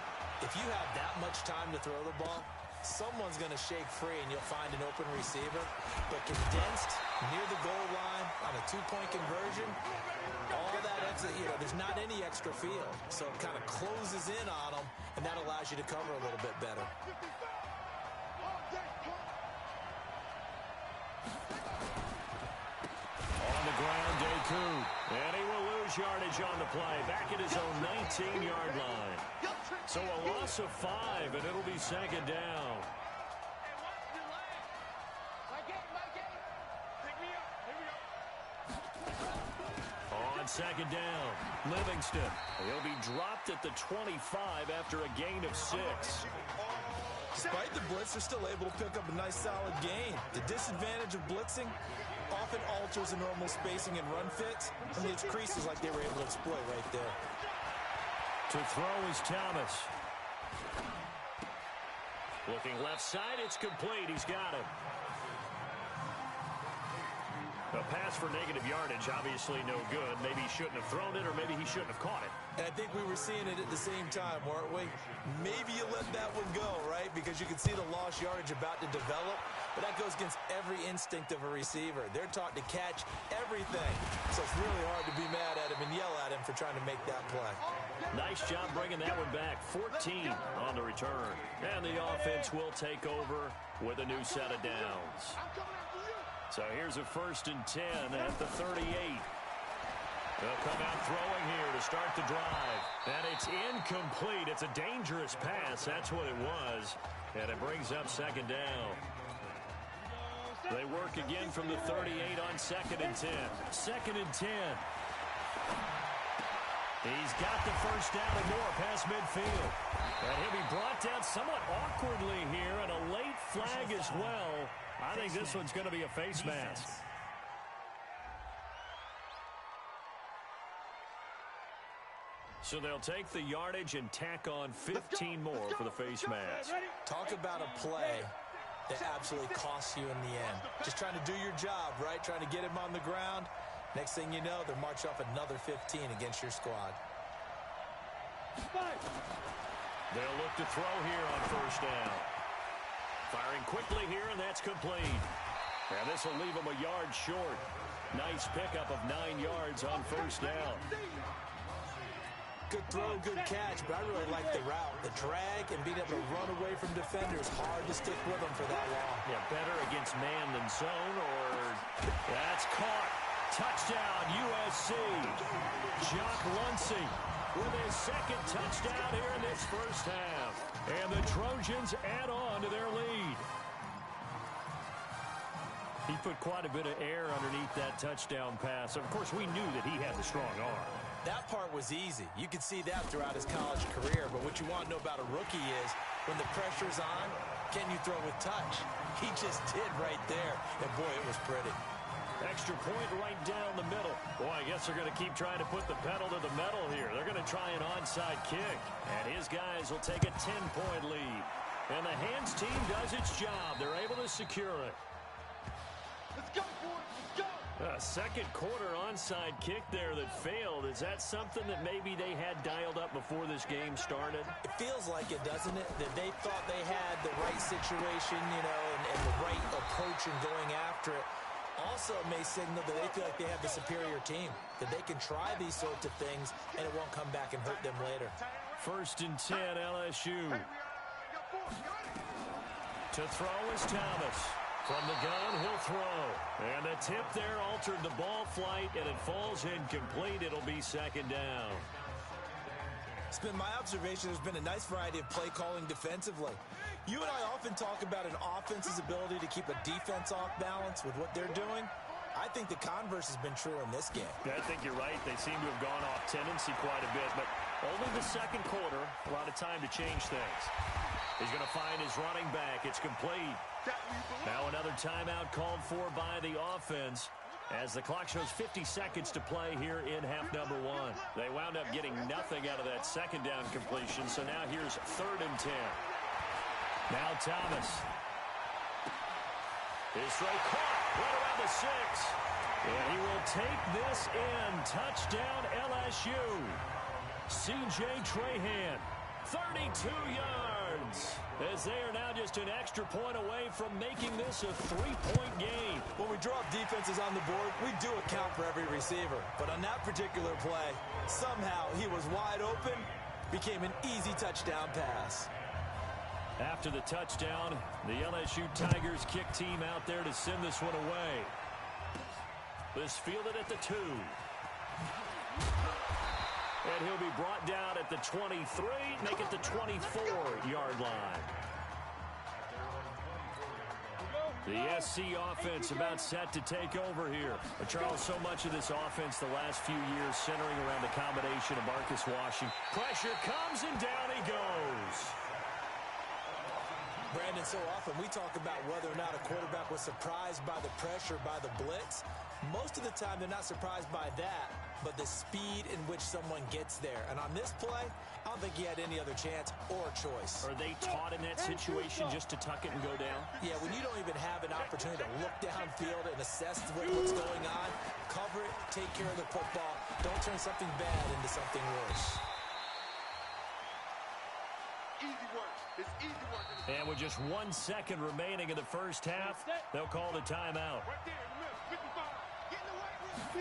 if you have that much time to throw the ball, someone's going to shake free and you'll find an open receiver. But condensed near the goal line on a 2-point conversion, all that extra, there's not any extra field. So it kind of closes in on them, and that allows you to cover a little bit better. On the ground, Deku. And he will lose yardage on the play. Back at his own 19-yard line. So a loss of 5, and it'll be 2nd down. On 2nd down, Livingston. He'll be dropped at the 25 after a gain of 6. Despite the blitz, they're still able to pick up a nice solid gain. The disadvantage of blitzing often alters the normal spacing and run fits, and leaves creases like they were able to exploit right there. To throw is Thomas. Looking left side, it's complete. He's got it. A pass for negative yardage, obviously no good. Maybe he shouldn't have thrown it, or maybe he shouldn't have caught it. And I think we were seeing it at the same time, weren't we? Maybe you let that one go, right? Because you can see the lost yardage about to develop. But that goes against every instinct of a receiver. They're taught to catch everything. So it's really hard to be mad at him and yell at him for trying to make that play. Nice job bringing that one back. 14 on the return. And the offense will take over with a new set of downs. So here's a 1st and 10 at the 38. They'll come out throwing here to start the drive. And it's incomplete. It's a dangerous pass. That's what it was. And it brings up 2nd down. They work again from the 38 on 2nd and 10. 2nd and 10. He's got the 1st down and more past midfield. And he'll be brought down somewhat awkwardly here, and a late flag as well. I think this one's going to be a face mask. So they'll take the yardage and tack on 15 more for the face mask. Talk about a play that absolutely costs you in the end. Just trying to do your job, right? Trying to get him on the ground. Next thing you know, they're marching off another 15 against your squad. They'll look to throw here on 1st down. Firing quickly here, and that's complete. And this will leave them a yard short. Nice pickup of 9 yards on 1st down. Good throw, good catch, but I really like the route. The drag and being able to run away from defenders. Hard to stick with them for that long. Yeah, better against man than zone, or that's caught. Touchdown, USC. Jock Lunsey with his 2nd touchdown here in this 1st half. And the Trojans add on to their lead. He put quite a bit of air underneath that touchdown pass. Of course, we knew that he had the strong arm. That part was easy. You could see that throughout his college career. But what you want to know about a rookie is when the pressure's on, can you throw with touch? He just did right there. And, boy, it was pretty. Extra point right down the middle. Boy, I guess they're going to keep trying to put the pedal to the metal here. They're going to try an onside kick. And his guys will take a 10-point lead. And the hands team does its job. They're able to secure it. Let's go, boys. Let's go. A second quarter onside kick there that failed. Is that something that maybe they had dialed up before this game started? It feels like it, doesn't it? That they thought they had the right situation, you know, and the right approach in going after it. Also, it may signal that they feel like they have the superior team, that they can try these sorts of things, and it won't come back and hurt them later. 1st and 10, LSU. To throw is Thomas. From the gun, he'll throw. And the tip there altered the ball flight, and it falls incomplete. It'll be 2nd down. It's been my observation there's been a nice variety of play calling defensively. You and I often talk about an offense's ability to keep a defense off balance with what they're doing. I think the converse has been true in this game. Yeah, I think you're right. They seem to have gone off tendency quite a bit, but only the second quarter, a lot of time to change things. He's going to find his running back. It's complete. Now another timeout called for by the offense as the clock shows 50 seconds to play here in half number 1. They wound up getting nothing out of that second down completion, so now here's 3rd and 10. Now Thomas. His throw caught right around the 6. And he will take this in. Touchdown LSU. C.J. Trahan, 32 yards. As they are now just an extra point away from making this a 3-point game. When we drop defenses on the board, we do account for every receiver. But on that particular play, somehow he was wide open, became an easy touchdown pass. After the touchdown, the LSU Tigers kick team out there to send this one away. This fielded at the 2. And he'll be brought down at the 23, make it the 24-yard line. The SC offense about set to take over here. But Charles, so much of this offense the last few years centering around the combination of Marcus Washington. Pressure comes and down he goes. Brandon, so often we talk about whether or not a quarterback was surprised by the pressure, by the blitz. Most of the time they're not surprised by that, but the speed in which someone gets there. And on this play, I don't think he had any other chance or choice. Are they taught in that situation just to tuck it and go down? Yeah, when you don't even have an opportunity to look downfield and assess what's going on, cover it, take care of the football. Don't turn something bad into something worse. Easy work. It's easy work. And with just 1 second remaining in the first half, they'll call the timeout. Right there in the middle. 55. Get in the way.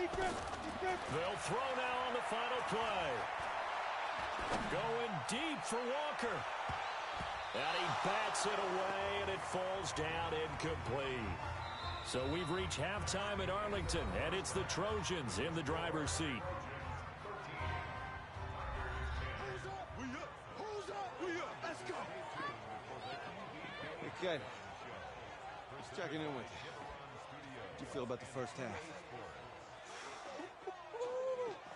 Defense. They'll throw now on the final play. Going deep for Walker. And he bats it away, and it falls down incomplete. So we've reached halftime at Arlington, and it's the Trojans in the driver's seat. Okay. Just checking in with you. How do you feel about the first half?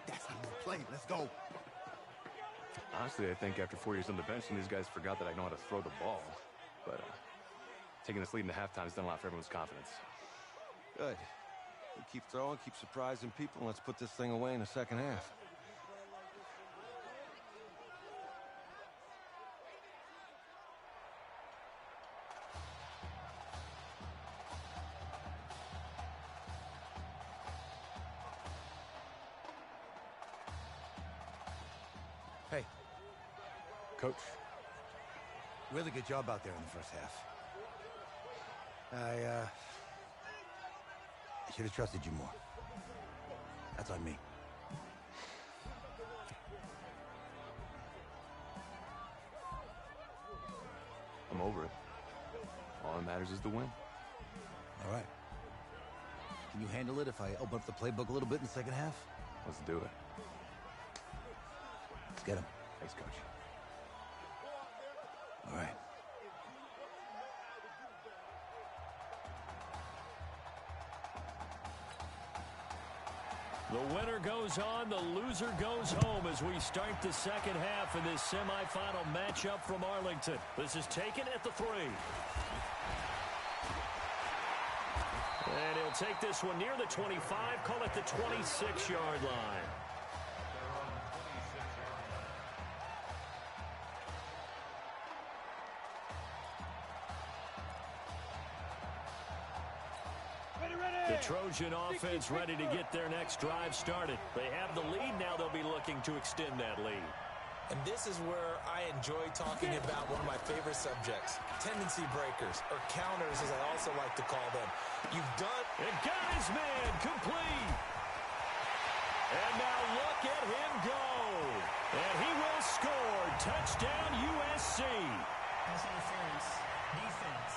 That's how we play. Let's go. Honestly, I think after 4 years on the bench, some of these guys forgot that I know how to throw the ball. But taking this lead into halftime has done a lot for everyone's confidence. Good. We keep throwing, keep surprising people, and let's put this thing away in the second half. Hey. Coach. Really good job out there in the first half. I should have trusted you more. That's on me. I'm over it. All that matters is the win. All right. Can you handle it if I open up the playbook a little bit in the second half? Let's do it. Let's get him. Thanks, Coach. All right. The winner goes on, the loser goes home as we start the second half in this semifinal matchup from Arlington. This is taken at the 3. And he'll take this one near the 25, call it the 26-yard line. Ready, ready! The Trojan offense ready to get their next drive started. They have the lead. Now they'll be looking to extend that lead. And this is where I enjoy talking about one of my favorite subjects, tendency breakers, or counters as I also like to call them. You've done... And got his man complete. And now look at him go. And he will score. Touchdown USC. Pass interference. Defense.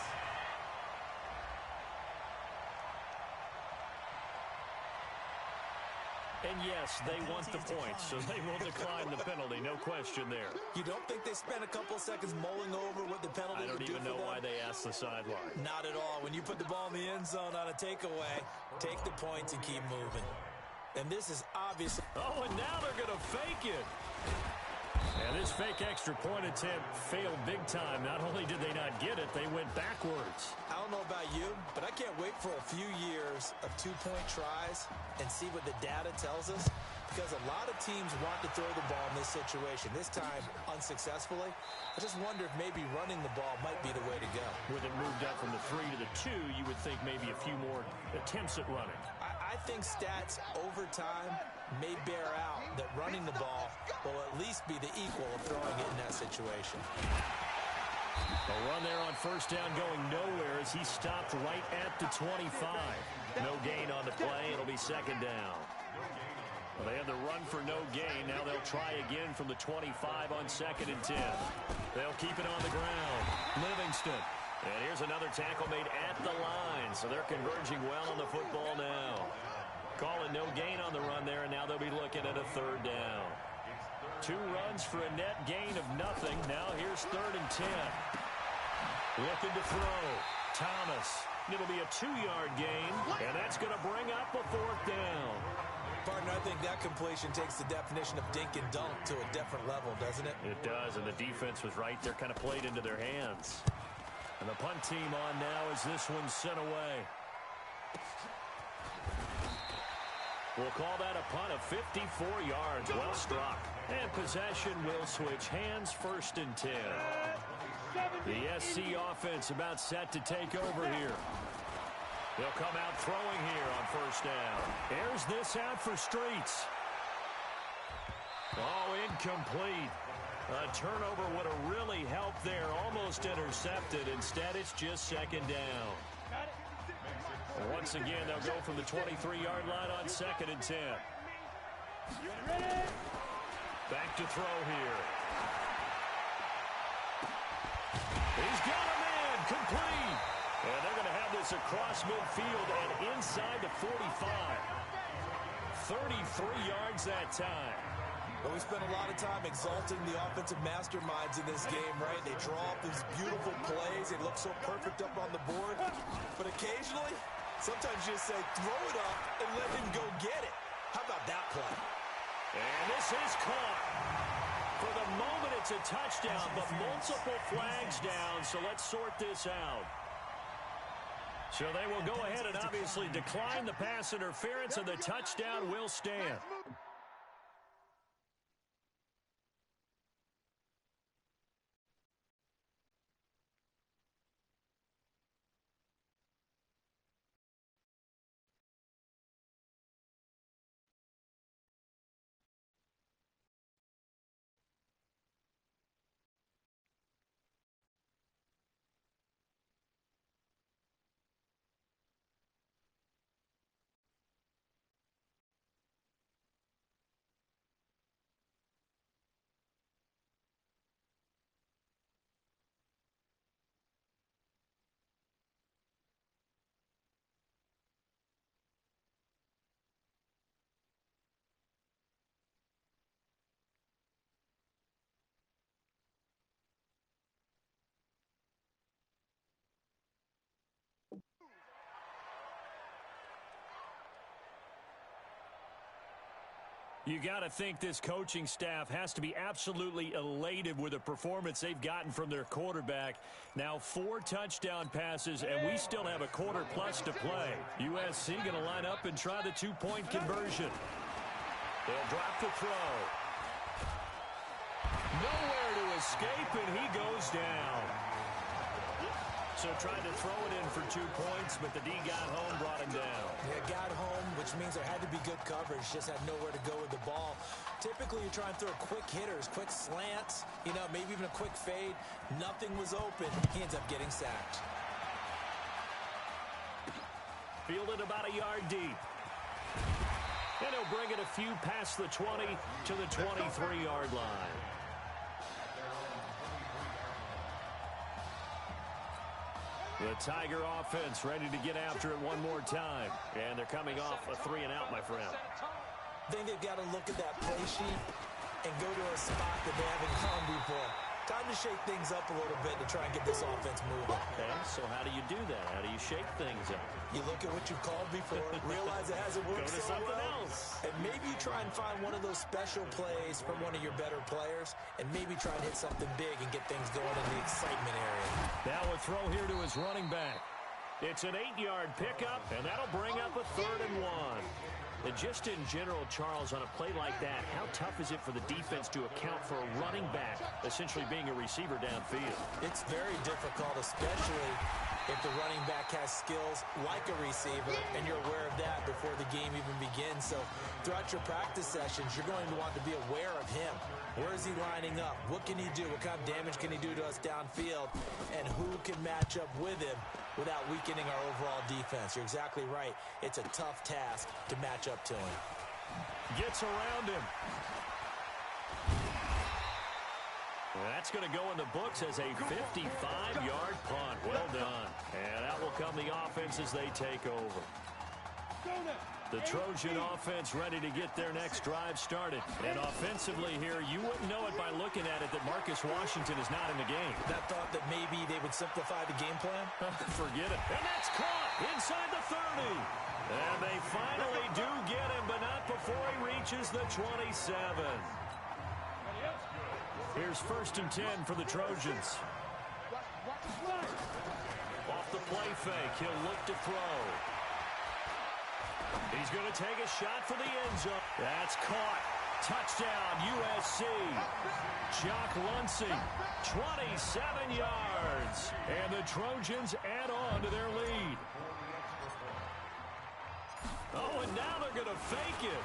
And yes, they want the points, so they will decline the penalty. No question there. You don't think they spent a couple seconds mulling over what the penalty would do? I don't even know why they asked the sideline. Not at all. When you put the ball in the end zone on a takeaway, take the points and keep moving. And this is obviously... Oh, and now they're going to fake it. And this fake extra point attempt failed big time. Not only did they not get it, they went backwards. I don't know about you, but I can't wait for a few years of two-point tries and see what the data tells us, because a lot of teams want to throw the ball in this situation, this time unsuccessfully. I just wonder if maybe running the ball might be the way to go. With it moved up from the 3 to the 2, you would think maybe a few more attempts at running. I think stats over time may bear out that running the ball will at least be the equal of throwing it in that situation. A run there on first down going nowhere as he stopped right at the 25. No gain on the play. It'll be second down. Well, they had the run for no gain. Now they'll try again from the 25 on 2nd and 10. They'll keep it on the ground. Livingston. And here's another tackle made at the line. So they're converging well on the football now. Calling no gain on the run there, and now they'll be looking at a 3rd down. 2 runs for a net gain of nothing. Now here's 3rd and 10. Looking to throw. Thomas. It'll be a 2-yard gain, and that's going to bring up a 4th down. Partner, I think that completion takes the definition of dink and dunk to a different level, doesn't it? It does, and the defense was right there, kind of played into their hands. And the punt team on now as this one's sent away. We'll call that a punt of 54 yards. Well struck. And possession will switch hands, 1st and 10. The SC offense about set to take over here. They'll come out throwing here on 1st down. Airs this out for Streets. Oh, incomplete. A turnover would have really helped there. Almost intercepted. Instead, it's just 2nd down. And once again, they'll go from the 23-yard line on 2nd and 10. Back to throw here. He's got a man, complete. And they're going to have this across midfield and inside the 45. 33 yards that time. Well, we spent a lot of time exalting the offensive masterminds in this game, right? They draw up these beautiful plays. They look so perfect up on the board. But occasionally, sometimes you just say, throw it up and let him go get it. How about that play? And this is caught. For the moment, it's a touchdown, but multiple flags down, so let's sort this out. So they will go ahead and obviously decline the pass interference, and the touchdown will stand. You got to think this coaching staff has to be absolutely elated with the performance they've gotten from their quarterback. Now 4 touchdown passes, and we still have a quarter plus to play. USC going to line up and try the 2-point conversion. They'll drop the throw. Nowhere to escape, and he goes down. So tried to throw it in for 2 points, but the D got home, brought him down. Yeah, got home, which means there had to be good coverage. Just had nowhere to go with the ball. Typically, you're trying to throw quick hitters, quick slants, maybe even a quick fade. Nothing was open. He ends up getting sacked. Fielded about a yard deep. And he'll bring it a few past the 20 to the 23-yard line. The Tiger offense ready to get after it one more time. And they're coming off a 3-and-out, my friend. I think they've got to look at that play sheet and go to a spot that they haven't gone before. Time to shake things up a little bit to try and get this offense moving. Okay, so how do you do that? How do you shake things up? You look at what you called before, realize it hasn't worked Go to so something well, else. and maybe you try and find one of those special plays from one of your better players, and maybe try and hit something big and get things going in the excitement area. Now a throw here to his running back. It's an 8-yard pickup, and that'll bring up a 3rd and 1. And just in general, Charles, on a play like that, how tough is it for the defense to account for a running back essentially being a receiver downfield? It's very difficult, especially if the running back has skills like a receiver, and you're aware of that before the game even begins. So throughout your practice sessions, you're going to want to be aware of him. Where is he lining up? What can he do? What kind of damage can he do to us downfield? And who can match up with him without weakening our overall defense? You're exactly right. It's a tough task to match up to him. Gets around him. That's going to go in the books as a 55-yard punt. Well done. And out will come the offense as they take over. The Trojan offense ready to get their next drive started. And offensively here, you wouldn't know it by looking at it that Marcus Washington is not in the game. That thought that maybe they would simplify the game plan? Forget it. And that's caught inside the 30. And they finally do get him, but not before he reaches the 27. Here's 1st and 10 for the Trojans. Off the play fake, he'll look to throw. He's going to take a shot for the end zone. That's caught. Touchdown, USC. Jock Lunsing, 27 yards. And the Trojans add on to their lead. Oh, and now they're going to fake it.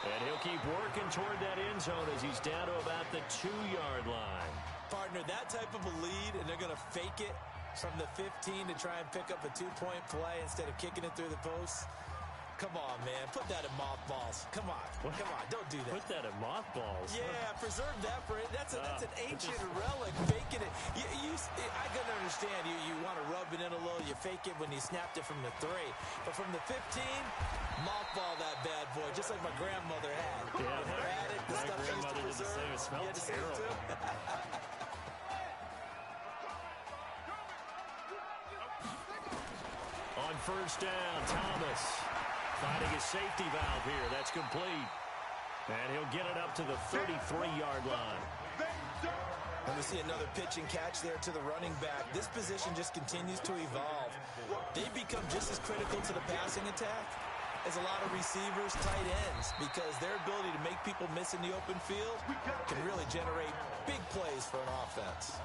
And he'll keep working toward that end zone as he's down to about the 2-yard line. Partner, that type of a lead, and they're going to fake it from the 15 to try and pick up a 2-point play instead of kicking it through the post. Come on, man. Put that in mothballs. Come on. Come on. Don't do that. Put that in mothballs? Yeah, preserve that for it. That's an ancient relic. Faking it. I can understand you want to rub it in a little. You fake it when you snapped it from the 3. But from the 15, mothball that bad boy, just like my grandmother had. Yeah, her had it. The stuff she used to preserve. It smelled terrible. On 1st down, Thomas finding his safety valve here. That's complete. And he'll get it up to the 33-yard line. And we see another pitch and catch there to the running back. This position just continues to evolve. They become just as critical to the passing attack as a lot of receivers, tight ends, because their ability to make people miss in the open field can really generate big plays for an offense.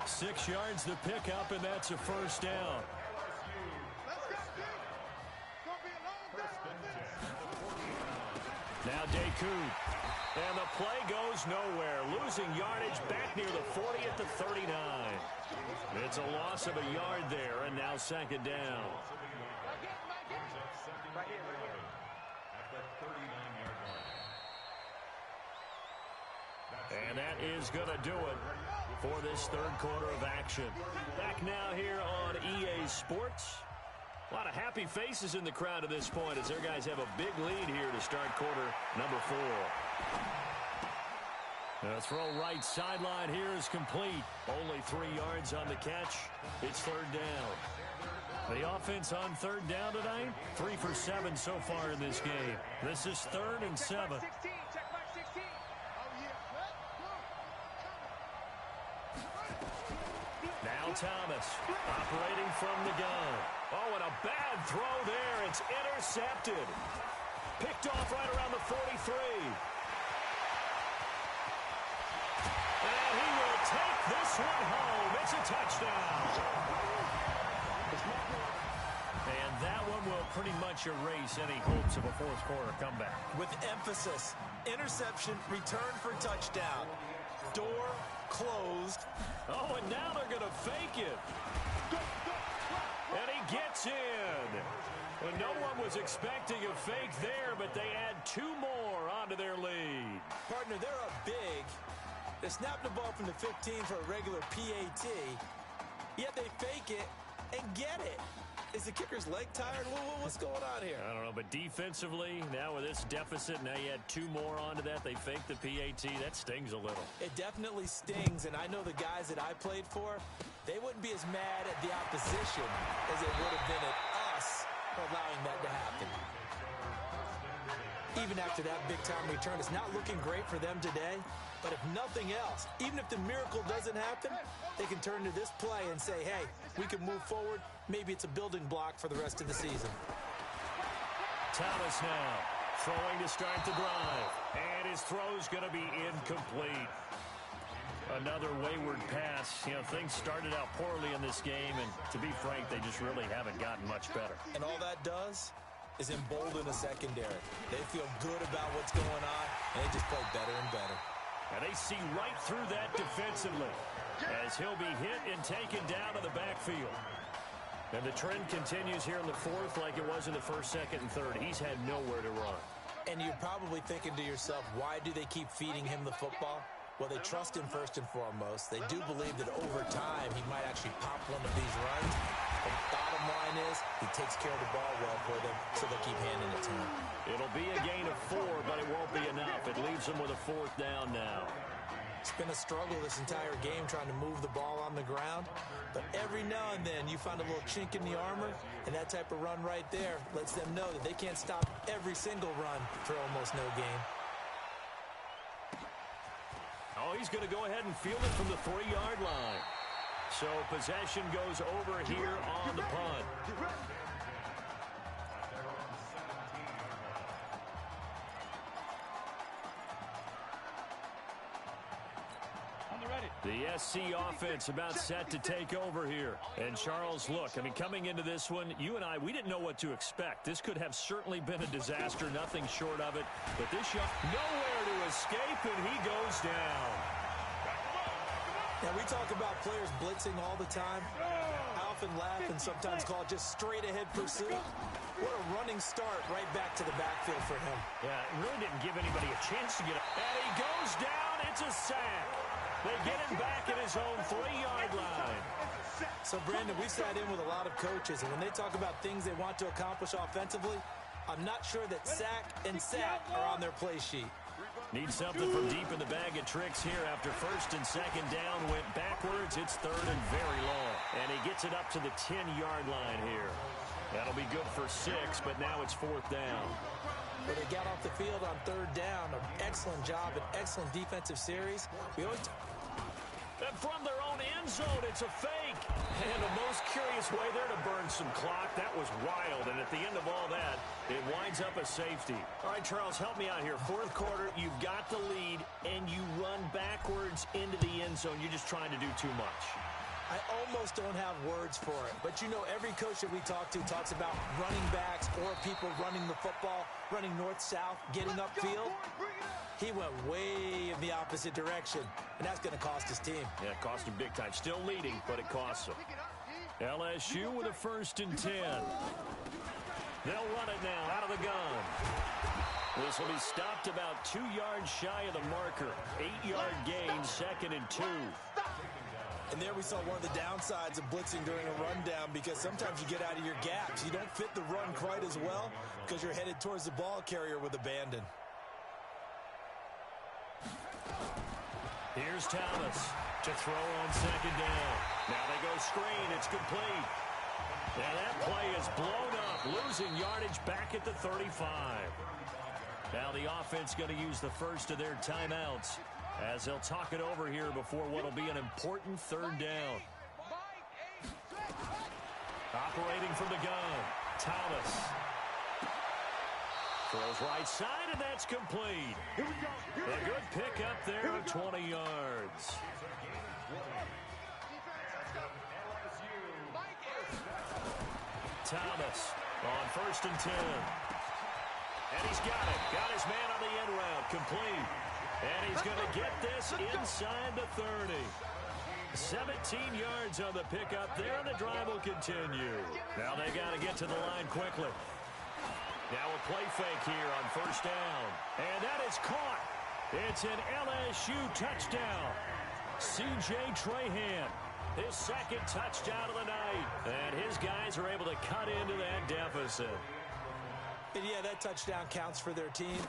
6 yards to pick up, and that's a 1st down. Now Deku. And the play goes nowhere. Losing yardage back near the 40 at the 39. It's a loss of a yard there, and now 2nd down. And that is going to do it for this 3rd quarter of action. Back now here on EA Sports. A lot of happy faces in the crowd at this point as their guys have a big lead here to start quarter number 4. The throw right sideline here is complete. Only 3 yards on the catch. It's 3rd down. The offense on 3rd down tonight, 3 for 7 so far in this game. This is 3rd and 7. Now Thomas operating from the gun. Oh, and a bad throw there. It's intercepted. Picked off right around the 43. And he will take this one home. It's a touchdown. And that one will pretty much erase any hopes of a fourth quarter comeback. With emphasis, interception, return for touchdown. Door closed. Oh, and now they're going to fake it. And he gets in. And no one was expecting a fake there, but they add 2 more onto their lead. Partner, they're up big. They snap the ball from the 15 for a regular PAT, yet they fake it and get it. Is the kicker's leg tired? What's going on here? I don't know, but defensively, now with this deficit, now you add 2 more onto that. They fake the PAT. That stings a little. It definitely stings, and I know the guys that I played for, they wouldn't be as mad at the opposition as they would have been at us for allowing that to happen. Even after that big-time return, it's not looking great for them today. But if nothing else, even if the miracle doesn't happen, they can turn to this play and say, hey, we can move forward. Maybe it's a building block for the rest of the season. Thomas now throwing to start the drive. And his throw's going to be incomplete. Another wayward pass. You know, things started out poorly in this game, and to be frank, they just really haven't gotten much better. And all that does is embolden the secondary. They feel good about what's going on, and they just play better and better. And they see right through that defensively as he'll be hit and taken down to the backfield. And the trend continues here in the fourth like it was in the first, second, and third. He's had nowhere to run. And you're probably thinking to yourself, why do they keep feeding him the football? Well, they trust him first and foremost. They do believe that over time he might actually pop one of these runs. The bottom line is he takes care of the ball well for them, so they'll keep handing it to him. It'll be a gain of 4, but it won't be enough. It leaves them with a 4th down now. It's been a struggle this entire game trying to move the ball on the ground. But every now and then you find a little chink in the armor, and that type of run right there lets them know that they can't stop every single run for almost no gain. Oh, he's going to go ahead and field it from the 3-yard line. So possession goes over here on the punt. The SC offense about set to take over here. And Charles, look, I mean, coming into this one, you and I, we didn't know what to expect. This could have certainly been a disaster, nothing short of it. But this young, nowhere to escape, and he goes down. Now, we talk about players blitzing all the time. I often laugh and sometimes call it just straight-ahead pursuit. What a running start right back to the backfield for him. Yeah, it really didn't give anybody a chance to get up. And he goes down. It's a sack. They get him back at his own 3-yard line. So, Brandon, we sat in with a lot of coaches, and when they talk about things they want to accomplish offensively, I'm not sure that sack and sack are on their play sheet. Need something from deep in the bag of tricks here after first and second down went backwards. It's 3rd and very long. And he gets it up to the 10-yard line here. That'll be good for 6, but now it's 4th down. But they got off the field on 3rd down. An excellent job, an excellent defensive series. And from their own end zone, it's a fake. And the most curious way there to burn some clock. That was wild. And at the end of all that, it winds up a safety. All right, Charles, help me out here. 4th quarter, you've got the lead, and you run backwards into the end zone. You're just trying to do too much. I almost don't have words for it. But, you know, every coach that we talk to talks about running backs or people running the football, running north-south, getting upfield. He went way in the opposite direction, and that's going to cost his team. Yeah, it cost him big time. Still leading, but it costs him. LSU with a 1st and 10. They'll run it now out of the gun. This will be stopped about 2 yards shy of the marker. 8-yard gain, 2nd and 2. And there we saw one of the downsides of blitzing during a rundown, because sometimes you get out of your gaps. You don't fit the run quite as well because you're headed towards the ball carrier with abandon. Here's Thomas to throw on 2nd down. Now they go screen. It's complete. And that play is blown up, losing yardage back at the 35. Now the offense going to use the first of their timeouts as they'll talk it over here before what will be an important 3rd down. Operating from the gun, Thomas. Throws right side, and that's complete. A good pickup there of 20 yards. Thomas on 1st and 10. And he's got it. Got his man on the end route. Complete. And he's going to get this inside the 30. 17 yards on the pickup there, and the drive will continue. Now they got to get to the line quickly. Now a play fake here on 1st down. And that is caught. It's an LSU touchdown. C.J. Trahan, his 2nd touchdown of the night. And his guys are able to cut into that deficit. And yeah, that touchdown counts for their team,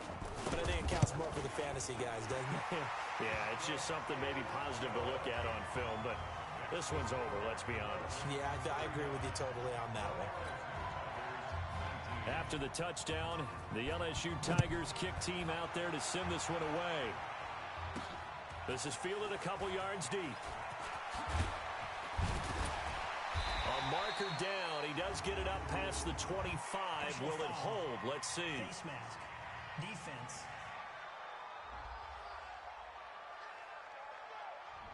but I think it counts more for the fantasy guys, doesn't it? Yeah, it's just something maybe positive to look at on film, but this one's over, let's be honest. Yeah, I agree with you totally on that one. After the touchdown, the LSU Tigers kick team out there to send this one away. This is fielded a couple yards deep. A marker down. He does get it up past the 25. Will it hold? Let's see. Face mask. Defense.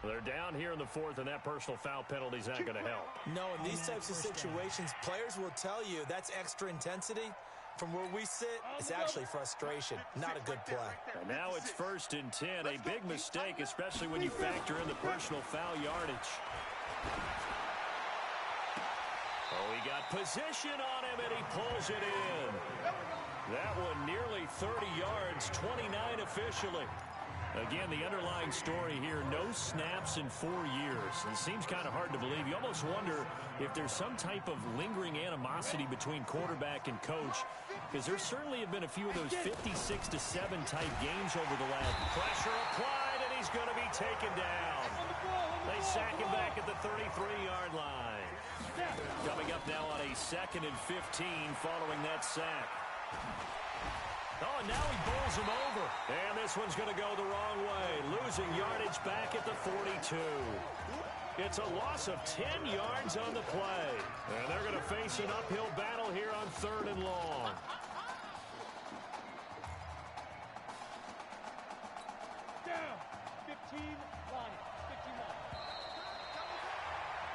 They're down here in the 4th, and that personal foul penalty is not going to help. No, in these types of situations, players will tell you that's extra intensity. From where we sit, it's actually frustration, not a good play. And now it's 1st and 10. A big mistake, especially when you factor in the personal foul yardage. Oh, he got position on him, and he pulls it in. That one nearly 30 yards, 29 officially. Again, the underlying story here, no snaps in 4 years. It seems kind of hard to believe. You almost wonder if there's some type of lingering animosity between quarterback and coach, because there certainly have been a few of those 56-7 type games over the last. Pressure applied, and he's going to be taken down. They sack him back at the 33-yard line. Coming up now on a 2nd and 15 following that sack. Oh, now he bowls him over. And this one's going to go the wrong way. Losing yardage back at the 42. It's a loss of 10 yards on the play. And they're going to face an uphill battle here on 3rd and long. Down. 15, line. 15 line.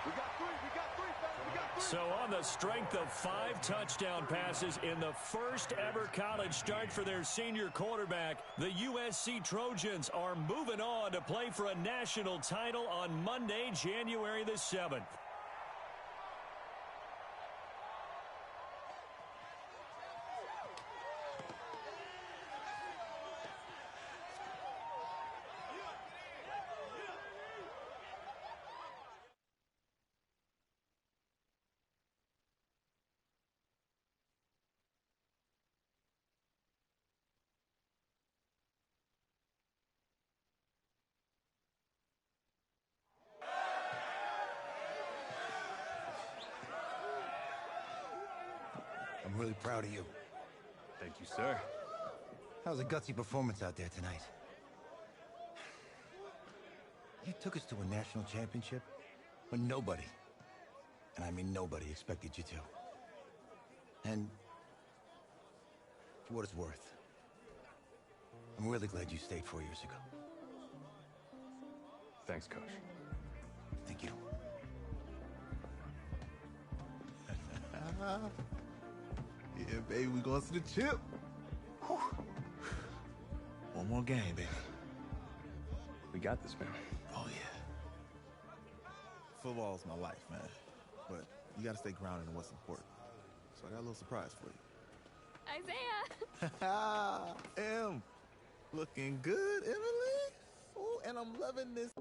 We got 3. We got 3, fellas. We got 3. So on the strength of 5 touchdown passes in the first ever college start for their senior quarterback, the USC Trojans are moving on to play for a national title on Monday, January the 7th. I'm really proud of you. Thank you, sir. That was a gutsy performance out there tonight. You took us to a national championship when nobody, and I mean nobody, expected you to. And for what it's worth, I'm really glad you stayed 4 years ago. Thanks, Coach. Thank you. Yeah, baby, we going to the chip. Whew. One more game, baby. We got this, man. Oh, yeah. Football's my life, man. But you got to stay grounded in what's important. So I got a little surprise for you. Isaiah! Looking good, Emily. Oh, and I'm loving this.